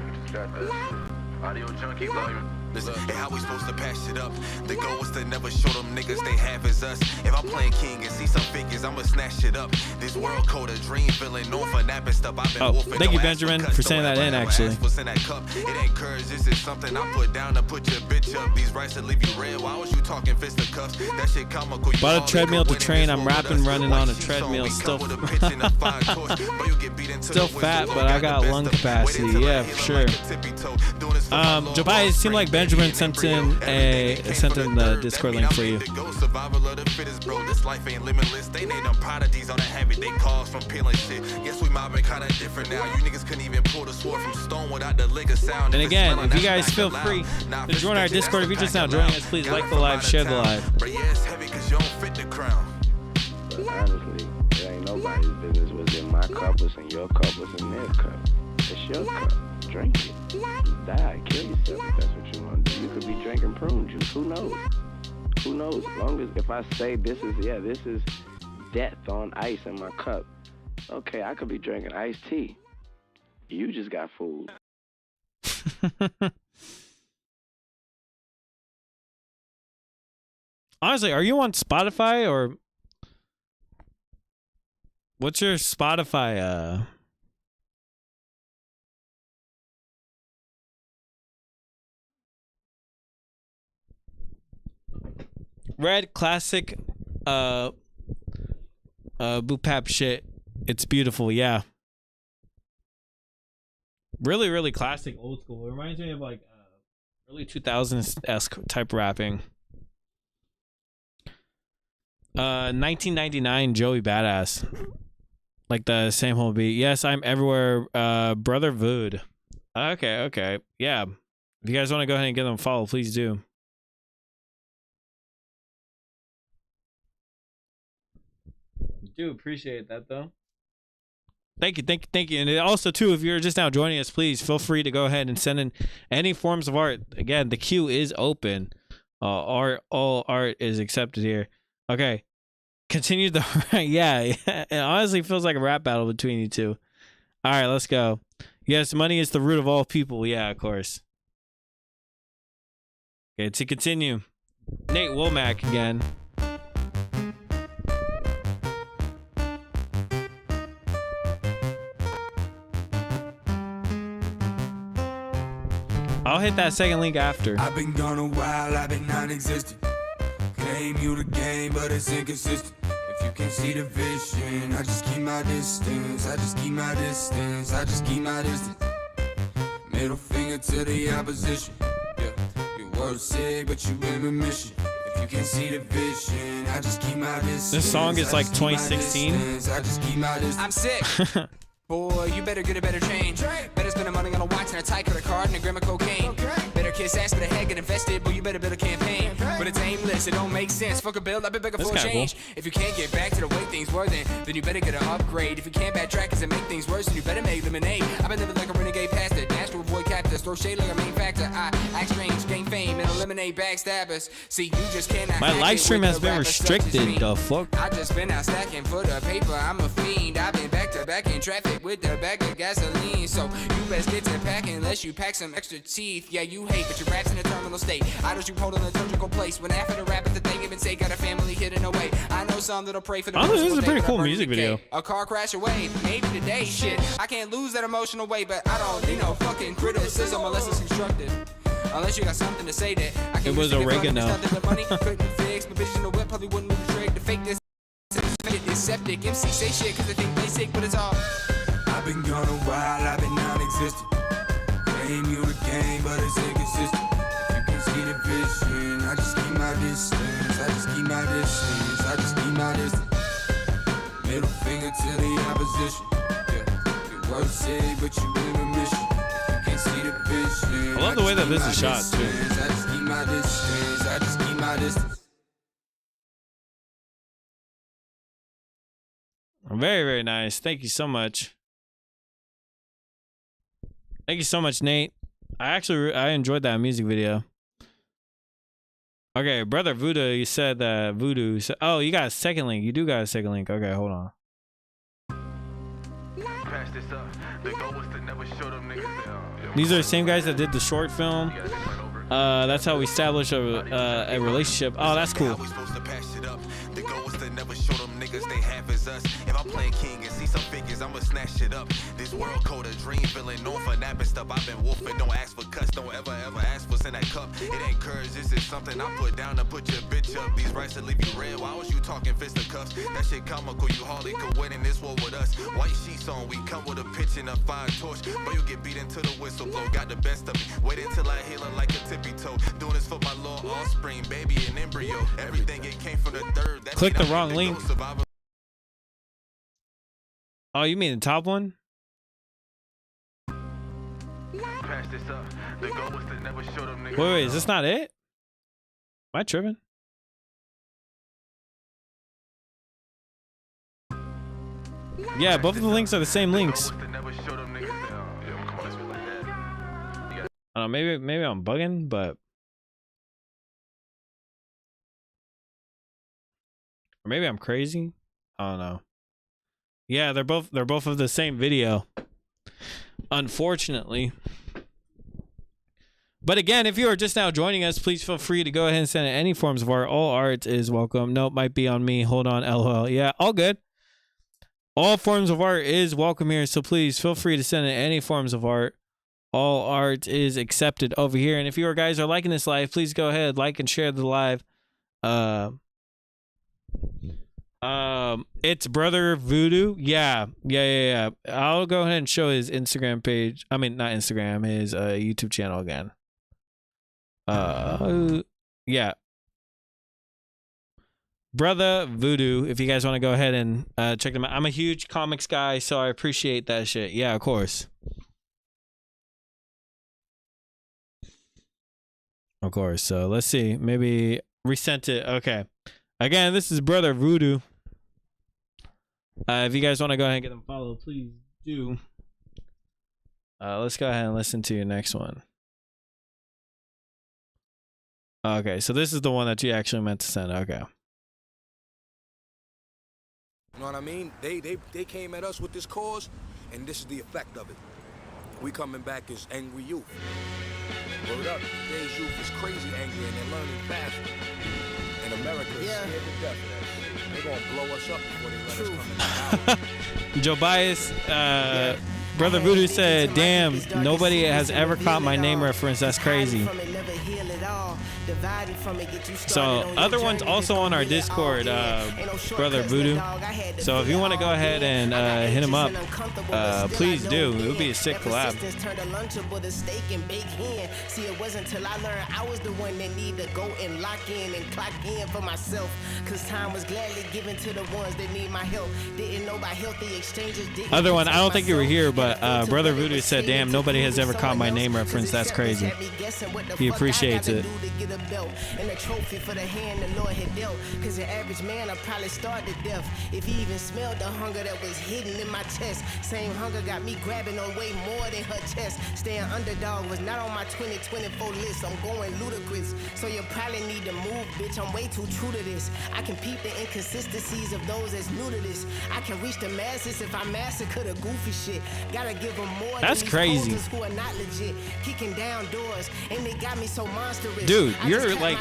Audio junkie volume. Listen, and how we supposed to pass it up? The goal is to never show them niggas they have as us. If I'm playing king and see some figures, I'ma snatch it up. This world code of dream feeling known for napping stuff. I've been wolfing. Thank you, Benjamin, for saying that in, actually. In that cup. It ain't courage, this is something I put down to put your bitch up. These rights that leave you red. Why was you talking fist of cuffs? That shit comical. Bought a treadmill to train. I'm rapping, running on a treadmill. Still fat, but I got lung capacity. Yeah, for sure. Jobai, it seemed like Benjamin sent in the Discord link for you. Survival of the fittest, bro. This life ain't limitless. They named them prodigies on the habit. They cause from peeling shit. Guess we mobbing kinda different now. You niggas couldn't even pull the sword from stone without the liquor sound. And again, if you guys feel free to join our Discord, if you're just now joining us, please like the live, share the live. But yeah, it's heavy because you don't fit the crown. But honestly, it ain't nobody's business what's in my cup, what's in your cup, what's in their cup. It's your cup. Drink it. Die. Kill yourself if that's what you want to do. You could be drinking prune juice. Who knows? Who knows? As long as if I say this is death on ice in my cup. Okay, I could be drinking iced tea. You just got fooled. Honestly, are you on Spotify or What's your Spotify? Red classic boopap shit. It's beautiful, yeah. Really, really classic, old school. It reminds me of like early 2000s-esque type rapping. 1999 Joey Badass. Like the same whole beat. Yes, I'm everywhere. Brother Vood. Okay. Yeah. If you guys want to go ahead and give them a follow, please do. Do appreciate that though. Thank you. And also too, if you're just now joining us, please feel free to go ahead and send in any forms of art. Again, the queue is open. All art is accepted here. Okay. Continue the yeah. It honestly feels like a rap battle between you two. All right, let's go. Yes, money is the root of all people. Yeah, of course. Okay, to continue. Nate Womack again. I'll hit that second link after. I've been gone a while, I've been non-existent. Claim you the game, but it's inconsistent. If you can't see the vision, I just keep my distance. I just keep my distance. I just keep my distance. Middle finger to the opposition. Yeah, your words sick, but you in remission. If you can't see the vision, I just keep my distance. This song is like 2016. I just keep my distance. I'm sick. Boy, you better get a better change. Better spend the money on a watch and a tight credit card and a gram of cocaine. Better kiss ass, better head get invested, but you better build a campaign. But it's aimless, it don't make sense. Fuck a bill, I've been begging for a change. Cool. If you can't get back to the way things were then you better get an upgrade. If you can't backtrack cause it make things worse, then you better make lemonade. I've been living like a renegade pastor, dash to avoid captors, throw shade like a main factor. I act strange, gain fame, and eliminate backstabbers. See, you just cannot. My live stream has been restricted, the fuck? I just been out stacking for the paper, I'm a fiend. I've been back to back in traffic with the bag of gasoline. So you best get to packing unless you pack some extra teeth. Yeah, you hate, but your rap's in a terminal state. I don't you hold in a liturgical place. When after the rap at the thing even say got a family hidden away. I know some that'll pray for the honestly, this is a pretty day, cool music video. A car crash away, maybe today. Shit, I can't lose that emotional weight, but I don't need no fucking criticism unless it's constructive. Unless you got something to say that I can. It was oregano. Money couldn't fix, but bitch in the whip probably wouldn't move the trick to fake this. Septic MC say shit cause they think they sick, but it's all. I've been gone a while, I've been non-existent. Claim you the game, but it's inconsistent. If you can see the vision, I just keep my distance. I just keep my distance. I just keep my distance. Middle finger to the opposition. Yeah, your words say, but you in remission. If you can't see the vision, I love the way that this is shot too. I just keep my distance. I just keep my distance. Very, very nice. Thank you so much. Thank you so much, Nate. I enjoyed that music video. Okay, brother Voodoo, you said that Voodoo. Oh, you got a second link. You do got a second link. Okay, hold on. Pass this up. The goal was to never show them niggas down. These are the same guys that did the short film. That's how we establish a relationship. Oh, that's cool. We supposed to pass it up. The goal was to never show them niggas they half as us. If I'm playing king and see some figures, I'ma snatch it up. This world code a dream, feeling known for napping stuff. I've been wolfing, don't ask for cuts, don't ever ask what's in that cup. It ain't courage, this is something I put down to put your bitch up. These rights to leave you red, why was you talking fisticuffs? That shit comical, you hardly could win in this war with us. White sheets on, we come with a pitch and a fire torch. But you get beat into the whistle blow, got the best of me. Wait until I heal her like a tippy toe. Doing this for my little offspring, baby, and embryo. Everything it came from the third. That Click the wrong link. Oh, you mean the top one? Pass this up. The goal was to never show them niggas. Wait, is this not it? Am I tripping? Yeah, both of the links are the same links. I don't know, maybe I'm bugging, but or maybe I'm crazy. I don't know. Yeah, they're both of the same video. Unfortunately. But again, if you are just now joining us, please feel free to go ahead and send in any forms of art. All art is welcome. Nope, might be on me. Hold on, LOL. Yeah, all good. All forms of art is welcome here, so please feel free to send in any forms of art. All art is accepted over here. And if you guys are liking this live, please go ahead, like and share the live. It's Brother Voodoo. Yeah. I'll go ahead and show his Instagram page. I mean, not Instagram, his YouTube channel again. Yeah. Brother Voodoo, if you guys want to go ahead and check them out. I'm a huge comics guy, so I appreciate that shit. Yeah, of course. Of course. So let's see. Maybe resent it. Okay. Again, this is Brother Voodoo. If you guys want to go ahead and get them followed, please do. Let's go ahead and listen to your next one. Okay, so this is the one that you actually meant to send. Okay. You know what I mean? They came at us with this cause, and this is the effect of it. We coming back as angry youth. Word up, today's youth is crazy angry and they're learning faster. And America is scared to death of that shit. They're gonna blow us up before they let us come in the house. Joe Bias, Brother Voodoo said, damn, nobody has ever caught my name reference. That's crazy. So other ones also on our Discord, Brother Voodoo. So if you want to go ahead and hit him up, please do. It would be a sick collab. See, it wasn't till I learned I was the one that need to go and lock in and clock in for myself. Cause time was gladly given to the ones that need my help. Didn't know about healthy exchanges. Other one, I don't think you were here, but Brother Voodoo said, damn, nobody has ever caught my name reference. That's crazy. He appreciates it. And a trophy for the hand the Lord had dealt. Cause the average man will probably starve to death if he even smelled the hunger that was hidden in my chest. Same hunger got me grabbing on way more than her chest. Staying underdog was not on my 2024 list. I'm going ludicrous, so you probably need to move, bitch. I'm way too true to this. I can peep the inconsistencies of those that's new to this. I can reach the masses if I massacre the goofy shit. Gotta give them more. That's crazy. Who are not legit, kicking down doors, and they got me so monstrous. Dude, you're like,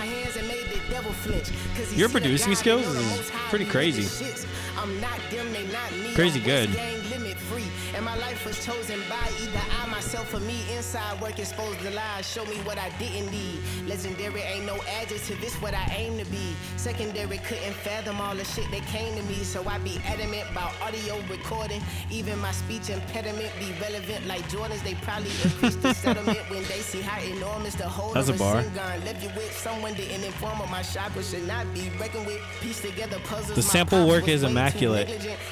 your producing skills is pretty crazy. Crazy good. And my life was chosen by either I myself or me. Inside work exposed the lies, show me what I didn't need. Legendary ain't no adjective, it's what I aim to be. Secondary couldn't fathom all the shit that came to me, so I be adamant about audio recording. Even my speech impediment be relevant like Jordans. They probably increase the settlement when they see how enormous the whole That's of a bar. gun left you with. Someone didn't inform of my chakra should not be reckoned with. Piece together puzzles. The sample work is immaculate.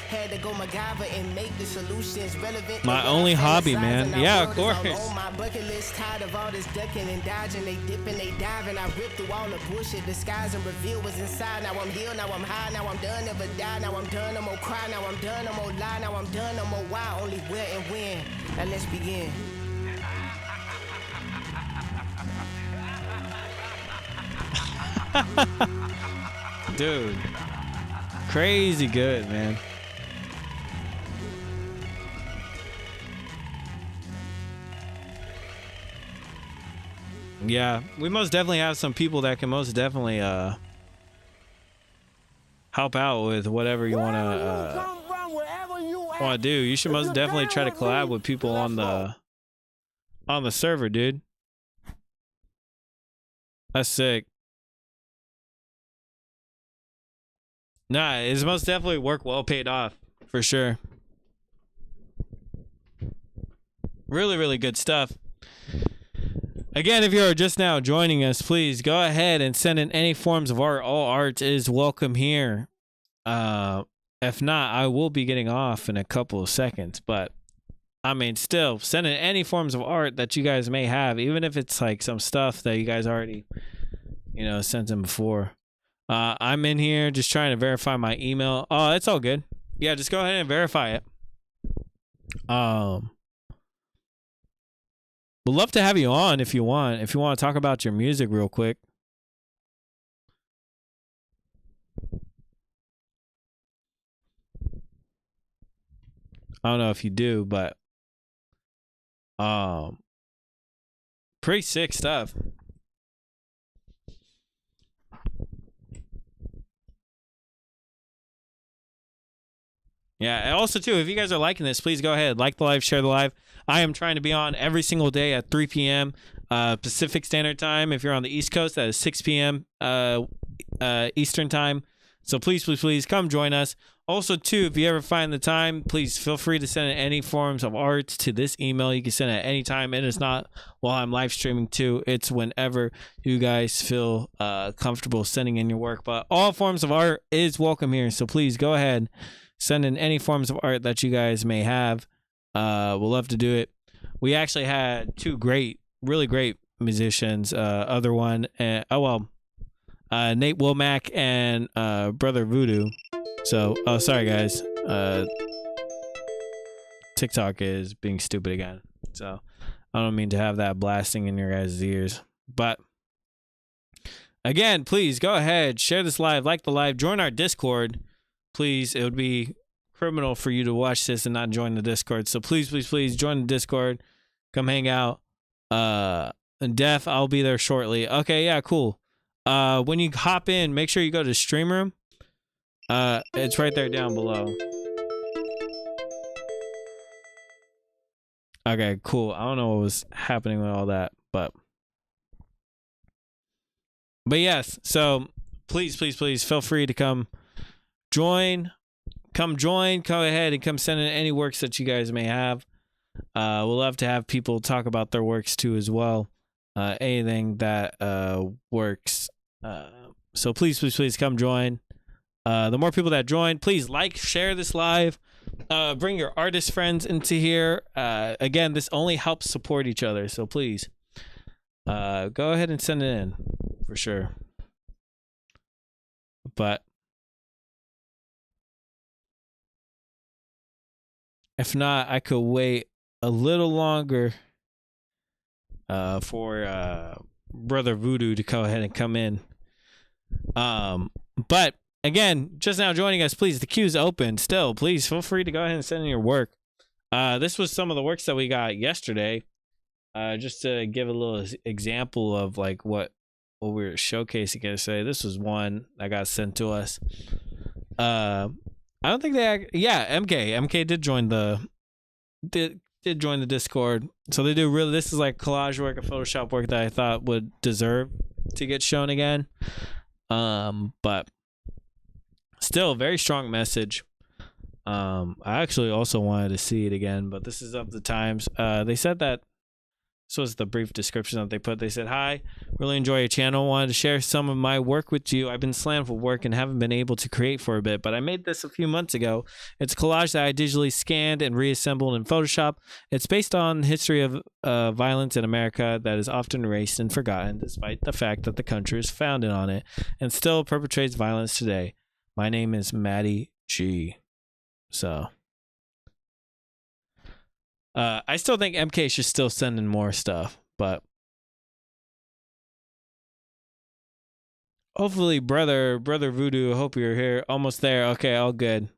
Had to go MacGyver and make the solutions relevant. My only hobby, man. Yeah, of course. On my bucket list, tired of all this ducking and dodging. They dipping, they diving. I ripped through all the bullshit, disguise and reveal what's inside. Now I'm healed, now I'm high, now I'm done, never die. Now I'm done, no more cry. Now I'm done, no more lie. Now I'm done, no more why. Only where and when. Now let's begin. Dude, crazy good, man. Yeah, we most definitely have some people that can most definitely help out with whatever you want to do. You should most definitely try to collab with people on the server, dude. That's sick. Nah, it's most definitely work well paid off, for sure. Really, really good stuff. Again, if you're just now joining us, please go ahead and send in any forms of art. All art is welcome here. If not, I will be getting off in a couple of seconds. But, I mean, still, send in any forms of art that you guys may have, even if it's like some stuff that you guys already, sent in before. I'm in here just trying to verify my email. Oh, it's all good. Yeah, just go ahead and verify it. Would love to have you on if you want. If you want to talk about your music real quick. I don't know if you do, but pretty sick stuff. Yeah, and also too, if you guys are liking this, please go ahead, like the live, share the live. I am trying to be on every single day at 3 p.m. Pacific Standard Time. If you're on the East Coast, that is 6 p.m. Eastern Time. So please, please, please come join us. Also, too, if you ever find the time, please feel free to send in any forms of art to this email. You can send it at any time. It is not while I'm live streaming, too. It's whenever you guys feel comfortable sending in your work. But all forms of art is welcome here. So please go ahead. Send in any forms of art that you guys may have. We'll love to do it. We actually had two really great musicians. Other one, Nate Womack and Brother Voodoo. So, sorry guys. TikTok is being stupid again. So, I don't mean to have that blasting in your guys' ears. But, again, please go ahead, share this live, like the live, join our Discord. Please, it would be criminal for you to watch this and not join the Discord. So please, please, please join the Discord. Come hang out. Def, I'll be there shortly. Okay, yeah, cool. When you hop in, make sure you go to Stream Room. It's right there down below. Okay, cool. I don't know what was happening with all that, but yes. So please, please, please feel free to come join. Go ahead and come send in any works that you guys may have. We'll love to have people talk about their works too as well. Anything that works. So please, please, please come join. The more people that join, please like, share this live. Bring your artist friends into here. Again, this only helps support each other. So please, go ahead and send it in for sure. But if not, I could wait a little longer for Brother Voodoo to go ahead and come in. But again, just now joining us, please, the queue's open still. Please feel free to go ahead and send in your work. This was some of the works that we got yesterday. Just to give a little example of like what we were showcasing yesterday. This was one that got sent to us. I don't think MK did join did join the Discord. So they do really, this is like collage work, a Photoshop work that I thought would deserve to get shown again. But still very strong message. I actually also wanted to see it again, but this is of the times. They said that this was the brief description that they put. They said, "Hi, really enjoy your channel. Wanted to share some of my work with you. I've been slammed for work and haven't been able to create for a bit, but I made this a few months ago. It's a collage that I digitally scanned and reassembled in Photoshop. It's based on the history of violence in America that is often erased and forgotten, despite the fact that the country is founded on it and still perpetrates violence today. My name is Maddie G." So I still think MK should still send in more stuff, but hopefully, brother Voodoo, I hope you're here. Almost there. Okay, all good.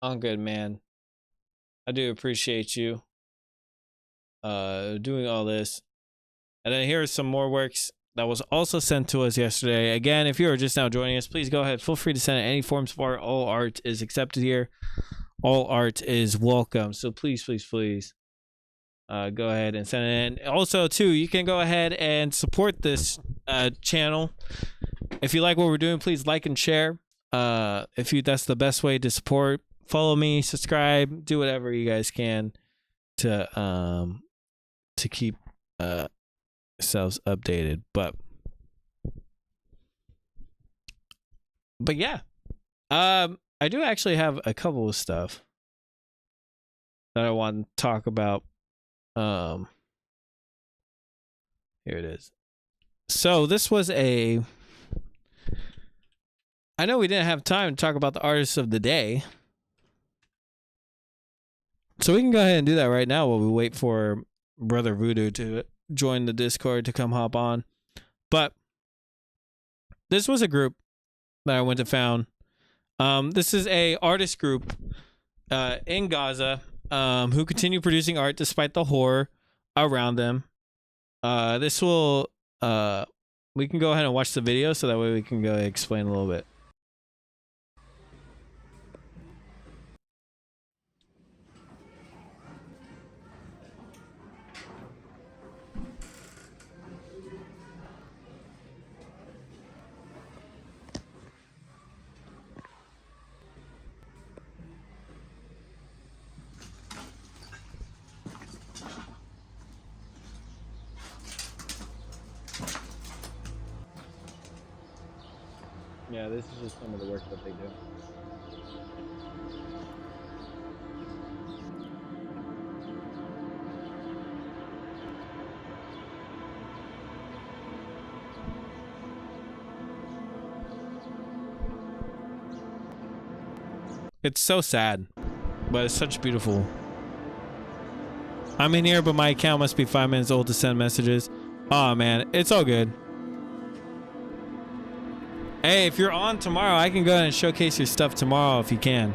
All good, man. I do appreciate you doing all this. And then here are some more works that was also sent to us yesterday. Again, if you are just now joining us, please go ahead. Feel free to send in any forms of art. All art is accepted here. All art is welcome. So please, please, please go ahead and send it in. Also, too, you can go ahead and support this channel. If you like what we're doing, please like and share. That's the best way to support. Follow me, subscribe, do whatever you guys can to keep yourselves updated. But yeah. I do actually have a couple of stuff that I want to talk about. Here it is. So this was I know we didn't have time to talk about the artists of the day. So we can go ahead and do that right now while we wait for Brother Voodoo to join the Discord to come hop on. But this was a group that I went and found. This is a artist group in Gaza who continue producing art despite the horror around them. This will we can go ahead and watch the video so that way we can go explain a little bit. Yeah, this is just some of the work that they do. It's so sad, but it's such beautiful. I'm in here, but my account must be 5 minutes old to send messages. Oh man, it's all good. Hey, if you're on tomorrow, I can go ahead and showcase your stuff tomorrow if you can.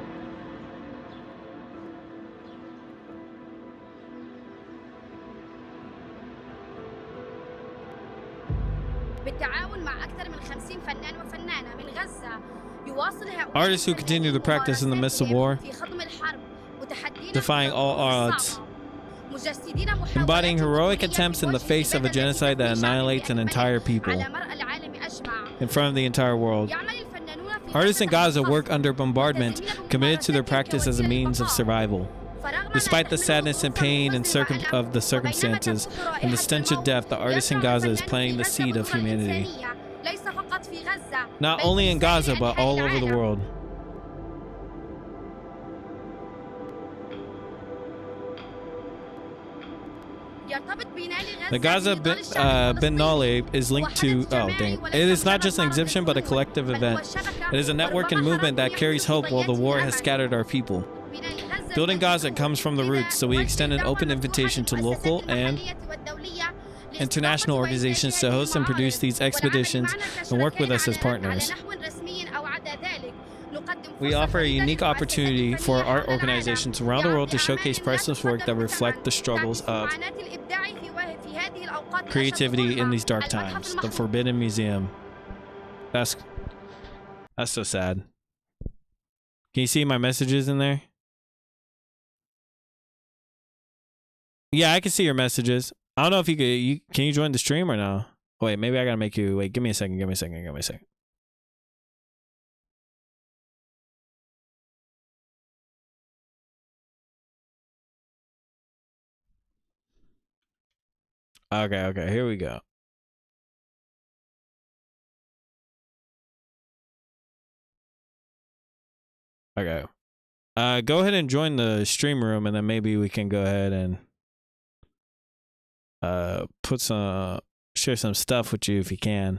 بالتعاون مع أكثر من 50 فنان وفنانة من غزة يواصل هؤلاء Artists who continue to practice in the midst of war, في خضم الحرب وتحدينا defying all odds, embodying heroic attempts in the face of a genocide that annihilates an entire people in front of the entire world. Artists in Gaza work under bombardment, committed to their practice as a means of survival. Despite the sadness and pain of the circumstances and the stench of death, the artist in Gaza is planting the seed of humanity. Not only in Gaza, but all over the world. The Gaza Biennale is linked to, it is not just an exhibition, but a collective event. It is a network and movement that carries hope while the war has scattered our people. Building Gaza comes from the roots, so we extend an open invitation to local and international organizations to host and produce these expeditions and work with us as partners. We offer a unique opportunity for art organizations around the world to showcase priceless work that reflect the struggles of creativity in these dark times. The Forbidden Museum. That's so sad. Can you see my messages in there? Yeah, I can see your messages. I don't know if you could. Can you join the stream or no? Wait, maybe I gotta make you. Wait, give me a second. Give me a second. Give me a second. Okay, here we go. Okay. Go ahead and join the stream room, and then maybe we can go ahead and share some stuff with you if you can.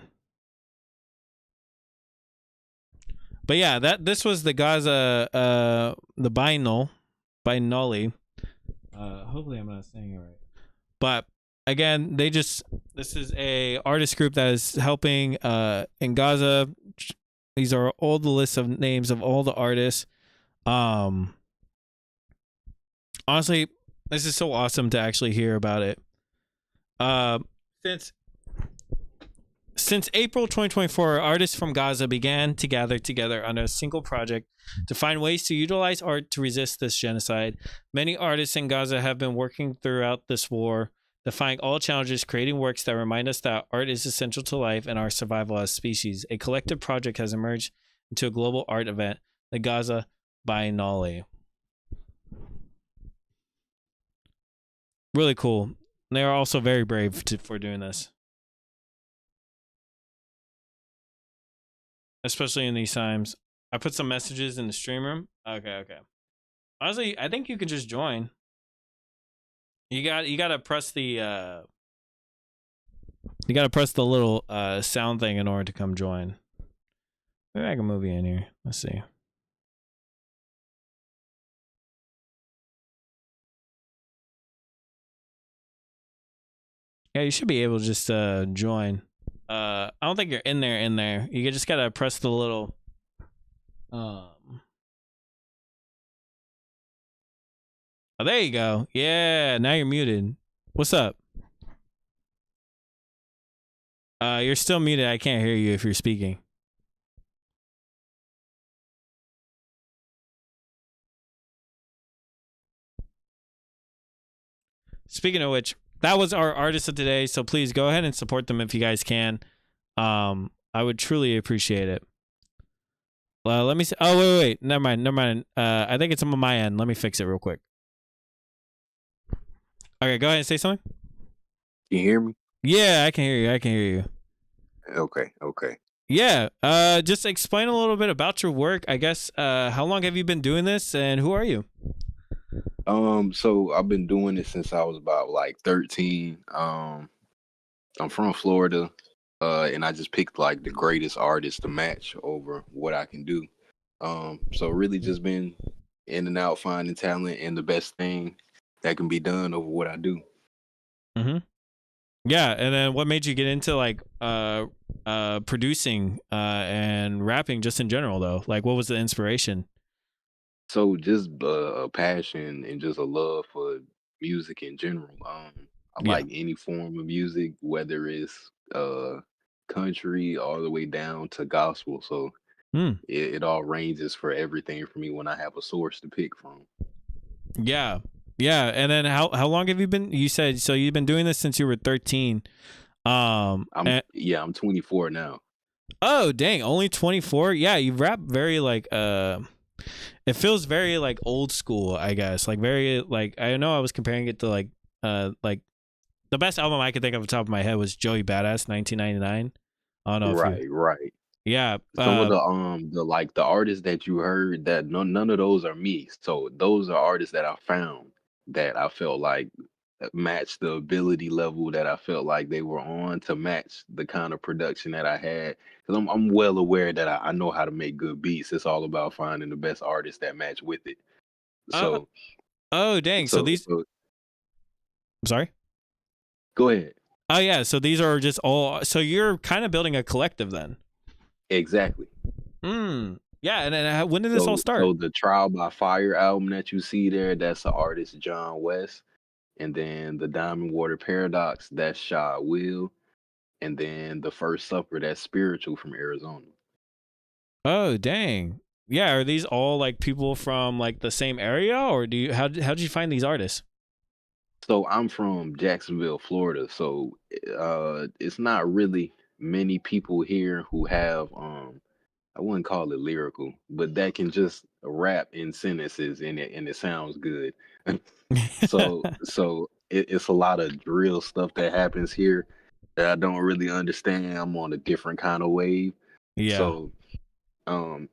But yeah, this was the Gaza the Biennale. Hopefully I'm not saying it right. But again, this is a artist group that is helping in Gaza. These are all the lists of names of all the artists. Honestly, this is so awesome to actually hear about it. Since April 2024, artists from Gaza began to gather together under a single project to find ways to utilize art to resist this genocide. Many artists in Gaza have been working throughout this war, defying all challenges, creating works that remind us that art is essential to life and our survival as species. A collective project has emerged into a global art event, the Gaza Biennale. Really cool. They are also very brave for doing this, especially in these times. I put some messages in the stream room. Okay. Honestly, I think you can just join. You gotta press the little sound thing in order to come join. Maybe I can move you in here. Let's see. Yeah, you should be able to just join. I don't think you're in there. You just gotta press the little oh, there you go. Yeah, now you're muted. What's up? You're still muted. I can't hear you if you're speaking. Speaking of which, that was our artist of today, so please go ahead and support them if you guys can. I would truly appreciate it. Let me see. Oh, wait. Never mind. I think it's on my end. Let me fix it real quick. Okay, go ahead and say something. Can you hear me? Yeah, I can hear you. Okay. Yeah. Just explain a little bit about your work. I guess. How long have you been doing this, and who are you? So I've been doing it since I was about like 13. I'm from Florida, and I just picked like the greatest artists to match over what I can do. So really just been in and out finding talent and the best thing that can be done over what I do. Mm-hmm. Yeah, and then what made you get into like producing and rapping just in general though? Like what was the inspiration? So just a passion and just a love for music in general. I Yeah. like any form of music, whether it's country all the way down to gospel. So Hmm. it all ranges for everything for me when I have a source to pick from. Yeah. Yeah, and then how long have you been, you said, so you've been doing this since you were 13. I'm 24 now. Oh, dang, only 24? Yeah, you rap very like it feels very like old school, I guess. Like very like, I know I was comparing it to like the best album I could think of off the top of my head was Joey Badass 1999. I don't know if you, Right. yeah, Some of the like the artists that you heard that none of those are me. So those are artists that I found that I felt like matched the ability level that I felt like they were on to match the kind of production that I had. Because I'm well aware that I know how to make good beats. It's all about finding the best artists that match with it. uh, So oh dang, so these, so I'm sorry. go ahead. Oh yeah, so these are just all, so you're kind of building a collective then. Exactly. Yeah, and then when did this all start? So the Trial by Fire album that you see there, that's the artist John West. And then the Diamond Water Paradox, that's Shad Will. And then the First Supper, that's Spiritual from Arizona. Oh dang. Yeah, are these all like people from like the same area, or do you, how did you find these artists? So I'm from Jacksonville, Florida. So it's not really many people here who have I wouldn't call it lyrical, but that can just rap in sentences and it sounds good. So it's a lot of drill stuff that happens here that I don't really understand. I'm on a different kind of wave. Yeah. So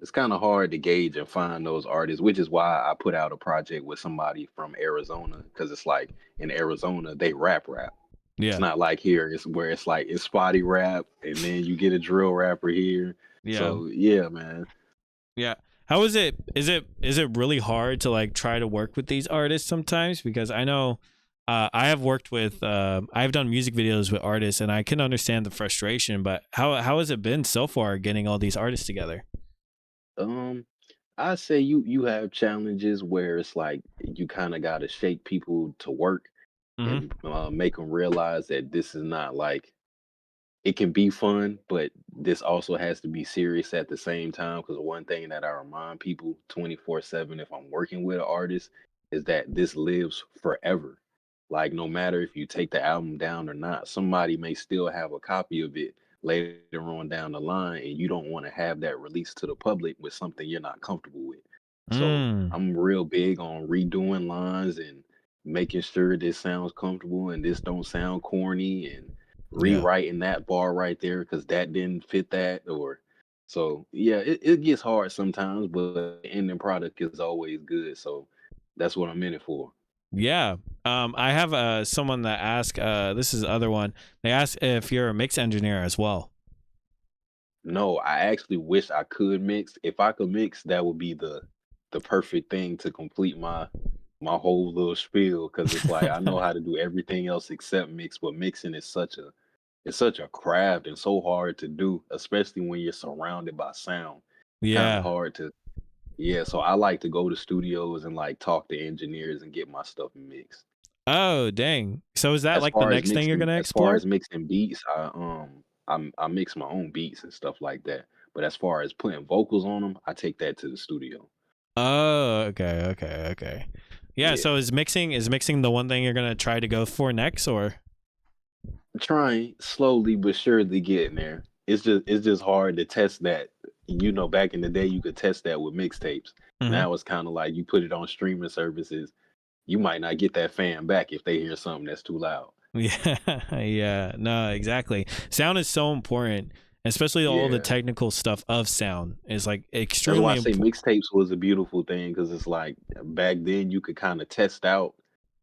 it's kind of hard to gauge and find those artists, which is why I put out a project with somebody from Arizona, because it's like in Arizona they rap. Yeah. It's not like here, it's where it's like it's spotty rap and then you get a drill rapper here. Yeah. So yeah, man. Yeah. How is it? Is it really hard to like try to work with these artists sometimes? Because I know I have worked with I've done music videos with artists, and I can understand the frustration, but how has it been so far getting all these artists together? I say you have challenges where it's like you kind of got to shake people to work Mm-hmm. and make them realize that this is not like it can be fun, but this also has to be serious at the same time. Because one thing that I remind people 24/7 if I'm working with an artist is that this lives forever. Like no matter if you take the album down or not, somebody may still have a copy of it later on down the line, and you don't want to have that released to the public with something you're not comfortable with. So Mm. I'm real big on redoing lines and making sure this sounds comfortable and this don't sound corny and Yeah. rewriting that bar right there because that didn't fit that or so yeah, it gets hard sometimes, but the ending product is always good. So that's what I'm in it for. Yeah. I have someone that asked this is the other one. They asked if you're a mix engineer as well. No, I actually wish I could mix. If I could mix, that would be the perfect thing to complete my whole little spiel because it's like I know how to do everything else except mix, but mixing is such a craft and so hard to do, especially when you're surrounded by sound. Kind Yeah. of hard to yeah, so I like to go to studios and like talk to engineers and get my stuff mixed. Oh, dang. So is that As like the far as next thing you're mixing, gonna as far explore? as mixing beats, I mix my own beats and stuff like that. But as far as putting vocals on them, I take that to the studio. Oh, okay. Yeah, Yeah, so is mixing the one thing you're gonna try to go for next, or? trying slowly but surely getting there. It's just hard to test that. You know, back in the day, you could test that with mixtapes. Mhm. Now it's kind of like you put it on streaming services. You might not get that fan back if they hear something that's too loud. Yeah, yeah, no, exactly. Sound is so important, especially all the Yeah. technical stuff of sound is like That's extremely why I say important. mixtapes was a beautiful thing because it's like back then you could kind of test out,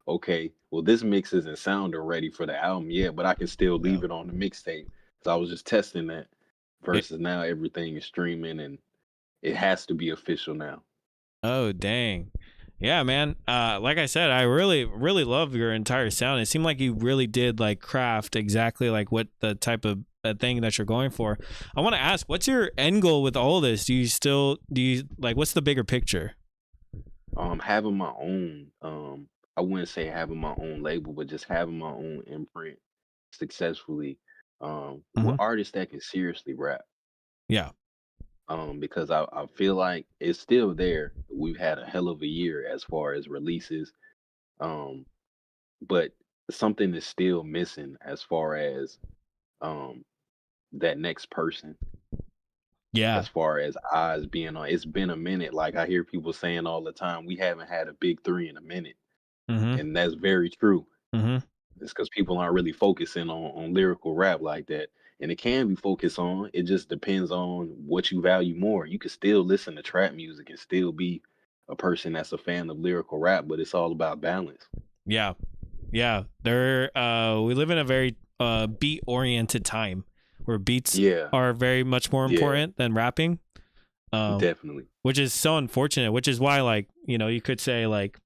okay, well this mix isn't sounding ready for the album yet, but I can still Yeah. leave it on the mixtape. So I was just testing that. It- Versus now everything is streaming and it has to be official now. oh dang. Yeah, man. Like I said, I really, really love your entire sound. It seemed like you really did like craft exactly like what the type of thing that you're going for. I want to ask, what's your end goal with all this? Do you like, what's the bigger picture? Having my own, I wouldn't say having my own label, but just having my own imprint successfully, with Mhm. artists that can seriously rap. Yeah. Because I feel like it's still there. We've had a hell of a year as far as releases, um, but something is still missing as far as um that next person. Yeah. As far as eyes being on, it's been a minute. Like I hear people saying all the time, we haven't had a big three in a minute, Mm-hmm. and that's very true. Mm-hmm. It's because people aren't really focusing on lyrical rap like that. And it can be focused on. It just depends on what you value more. You can still listen to trap music and still be a person that's a fan of lyrical rap, but it's all about balance. Yeah. Yeah. We live in a very beat oriented time where beats Yeah, are very much more yeah, important than rapping. definitely. Which is so unfortunate, which is why, like, you know, you could say like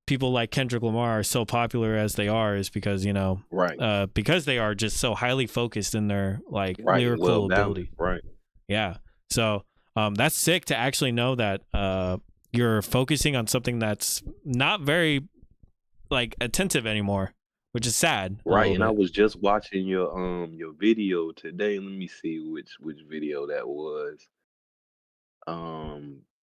people like Kendrick Lamar are so popular as they are is because, you know, Right, because they are just so highly focused in their like right. lyrical Well balanced. ability. Right. Yeah. So that's sick to actually know that you're focusing on something that's not very like attentive anymore, which is sad a Right. little And I bit. was just watching your video today. Let me see which video that was.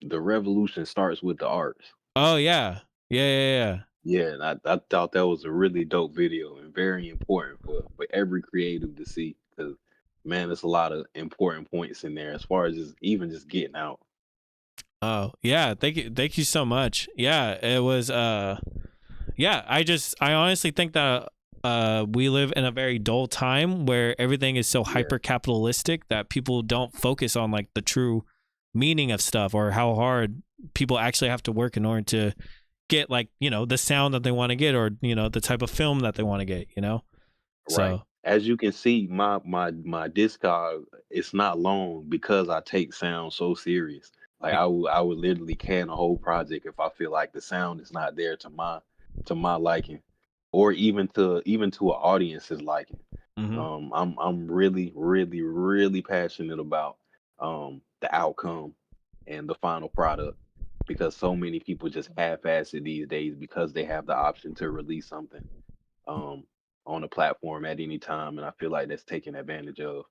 The revolution starts with the arts. Oh yeah. Yeah. Yeah, and I thought that was a really dope video and very important for every creative to see because man, there's a lot of important points in there as far as just getting out. Oh yeah. Thank you so much. Yeah, it was yeah, I honestly think that we live in a very dull time where everything is so Yeah, hyper capitalistic that people don't focus on like the true meaning of stuff or how hard people actually have to work in order to get like, you know, the sound that they want to get or, you know, the type of film that they want to get, you know? right. So, As you can see, my discog it's not long because I take sound so serious. Like I would literally can a whole project if I feel like the sound is not there to my liking, or even to an audience's liking. mhm. I'm really, really, really passionate about the outcome and the final product because so many people just half-ass it these days because they have the option to release something um on a platform at any time, and I feel like that's taken advantage of.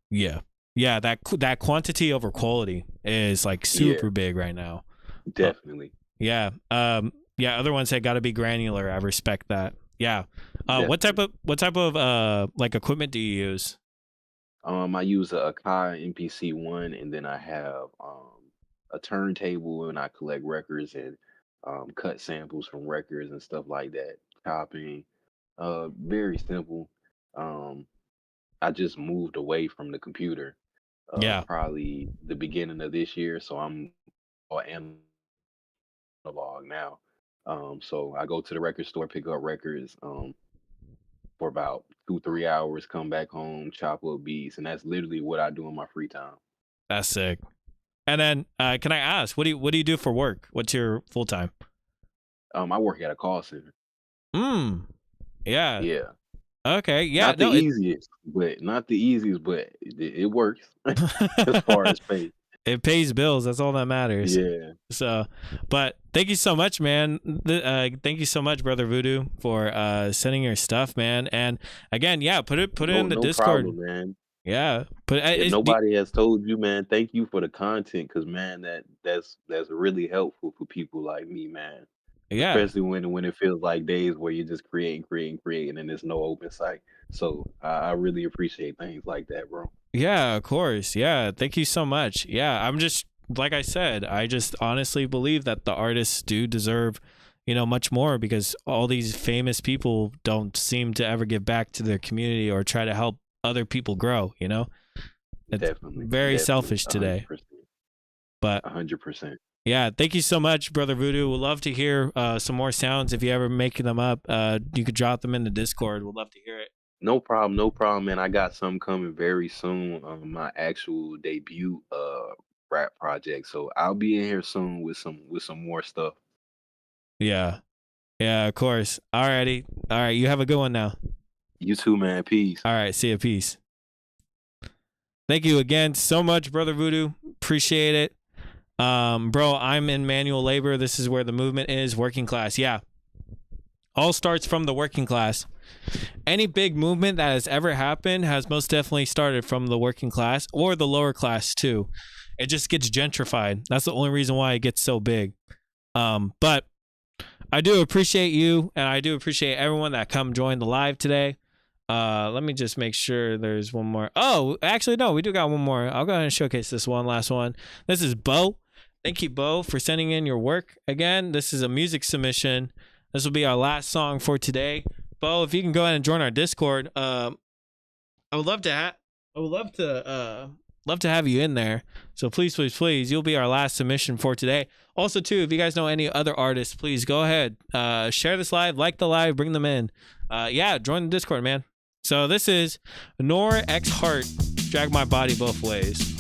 Yeah. Yeah, that quantity over quality is like Yeah, super big right now. Uh, definitely, yeah. Yeah, other ones that got to be granular. I respect that. Yeah. definitely. What type of like equipment do you use? I use a Akai MPC 1, and then I have a turntable, and I collect records and cut samples from records and stuff like that. Chopping, very simple. Um, I just moved away from the computer, Yeah. probably the beginning of this year, so I'm all analog now. So I go to the record store, pick up records, for about 2 3 hours, come back home, chop up beats, and that's literally what I do in my free time. That's sick. And then can I ask, what do you do for work? What's your full time? I work at a call center. Yeah. Yeah, Okay. Yeah. not the No, it easiest, but it works as far as pay. it pays bills. That's all that matters. Yeah, So, but thank you so much, man. Thank you so much, Brother Voodoo, for sending your stuff, man. And again, yeah, put it no, in the no Discord. problem, man. Yeah, put If it's nobody has told you, man, thank you for the content, cause man, that's really helpful for people like me, man. yeah. Especially when it feels like days where you're just creating, and there's no open site. So I really appreciate things like that, bro. Yeah, of course. Yeah, thank you so much. Yeah, I'm just like I said, I just honestly believe that the artists do deserve, you know, much more because all these famous people don't seem to ever give back to their community or try to help other people grow, you know? It's definitely very definitely, selfish today. 100%, But 100%. yeah, thank you so much, Brother Voodoo. We'd love to hear some more sounds. If you ever make them up, you could drop them in the Discord. We'd love to hear it. No problem, man. I got some coming very soon. My actual debut rap project. So I'll be in here soon with some more stuff. Yeah. Yeah, of course. Alrighty. All right, you have a good one now. You too, man. Peace. All right, see you. Peace. Thank you again so much, Brother Voodoo. Appreciate it. Bro, I'm in manual labor. This is where the movement is, working class. Yeah. All starts from the working class. Any big movement that has ever happened has most definitely started from the working class or the lower class too. It just gets gentrified. That's the only reason why it gets so big. But I do appreciate you, and I do appreciate everyone that come join the live today. Let me just make sure there's one more. Oh, actually, no, we do got one more. I'll go ahead and showcase this one last one. This is Bo. Thank you, Bo, for sending in your work. Again, this is a music submission. This will be our last song for today. Bo, if you can go ahead and join our Discord, I would love to have you in there. So please, you'll be our last submission for today. Also, too, if you guys know any other artists, please go ahead, share this live, like the live, bring them in. Yeah, join the Discord, man. So this is Nor X Heart, Drag My Body Both Ways.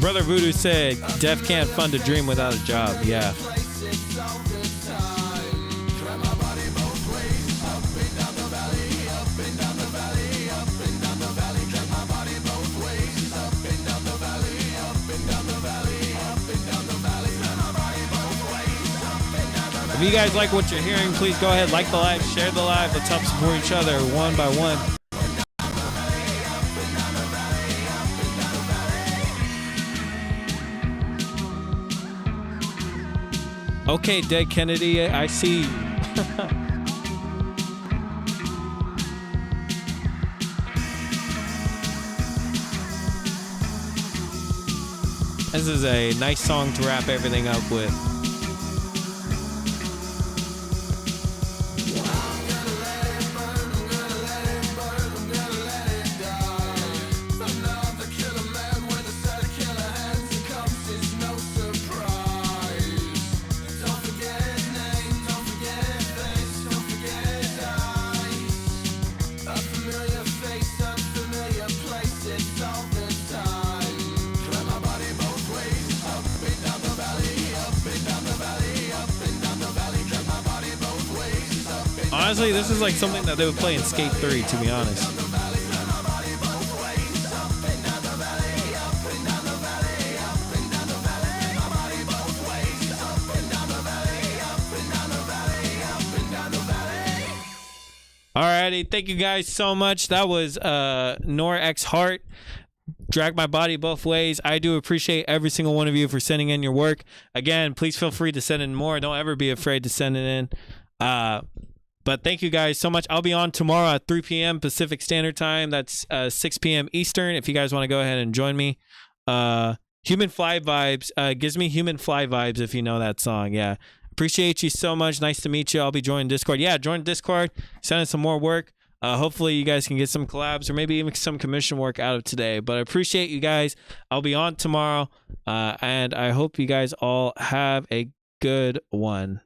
Brother Voodoo said, Def can't fund a dream without a job. Yeah. If you guys like what you're hearing, please go ahead, like the live, share the live. Let's help support each other one by one. Okay, Dead Kennedy, I see you. This is a nice song to wrap everything up with. Honestly, this is like something that they would play in Skate 3, to be honest. Alrighty, thank you guys so much. That was Nor X Heart, Drag My Body Both Ways. I do appreciate every single one of you for sending in your work. Again, please feel free to send in more. Don't ever be afraid to send it in. But thank you guys so much. I'll be on tomorrow at 3 p.m. Pacific Standard Time. That's 6 p.m. Eastern. If you guys want to go ahead and join me. Human Fly Vibes. Gives me Human Fly Vibes if you know that song. Yeah. Appreciate you so much. Nice to meet you. I'll be joining Discord. Yeah, join Discord. Send in some more work. Hopefully you guys can get some collabs or maybe even some commission work out of today. But I appreciate you guys. I'll be on tomorrow. And I hope you guys all have a good one.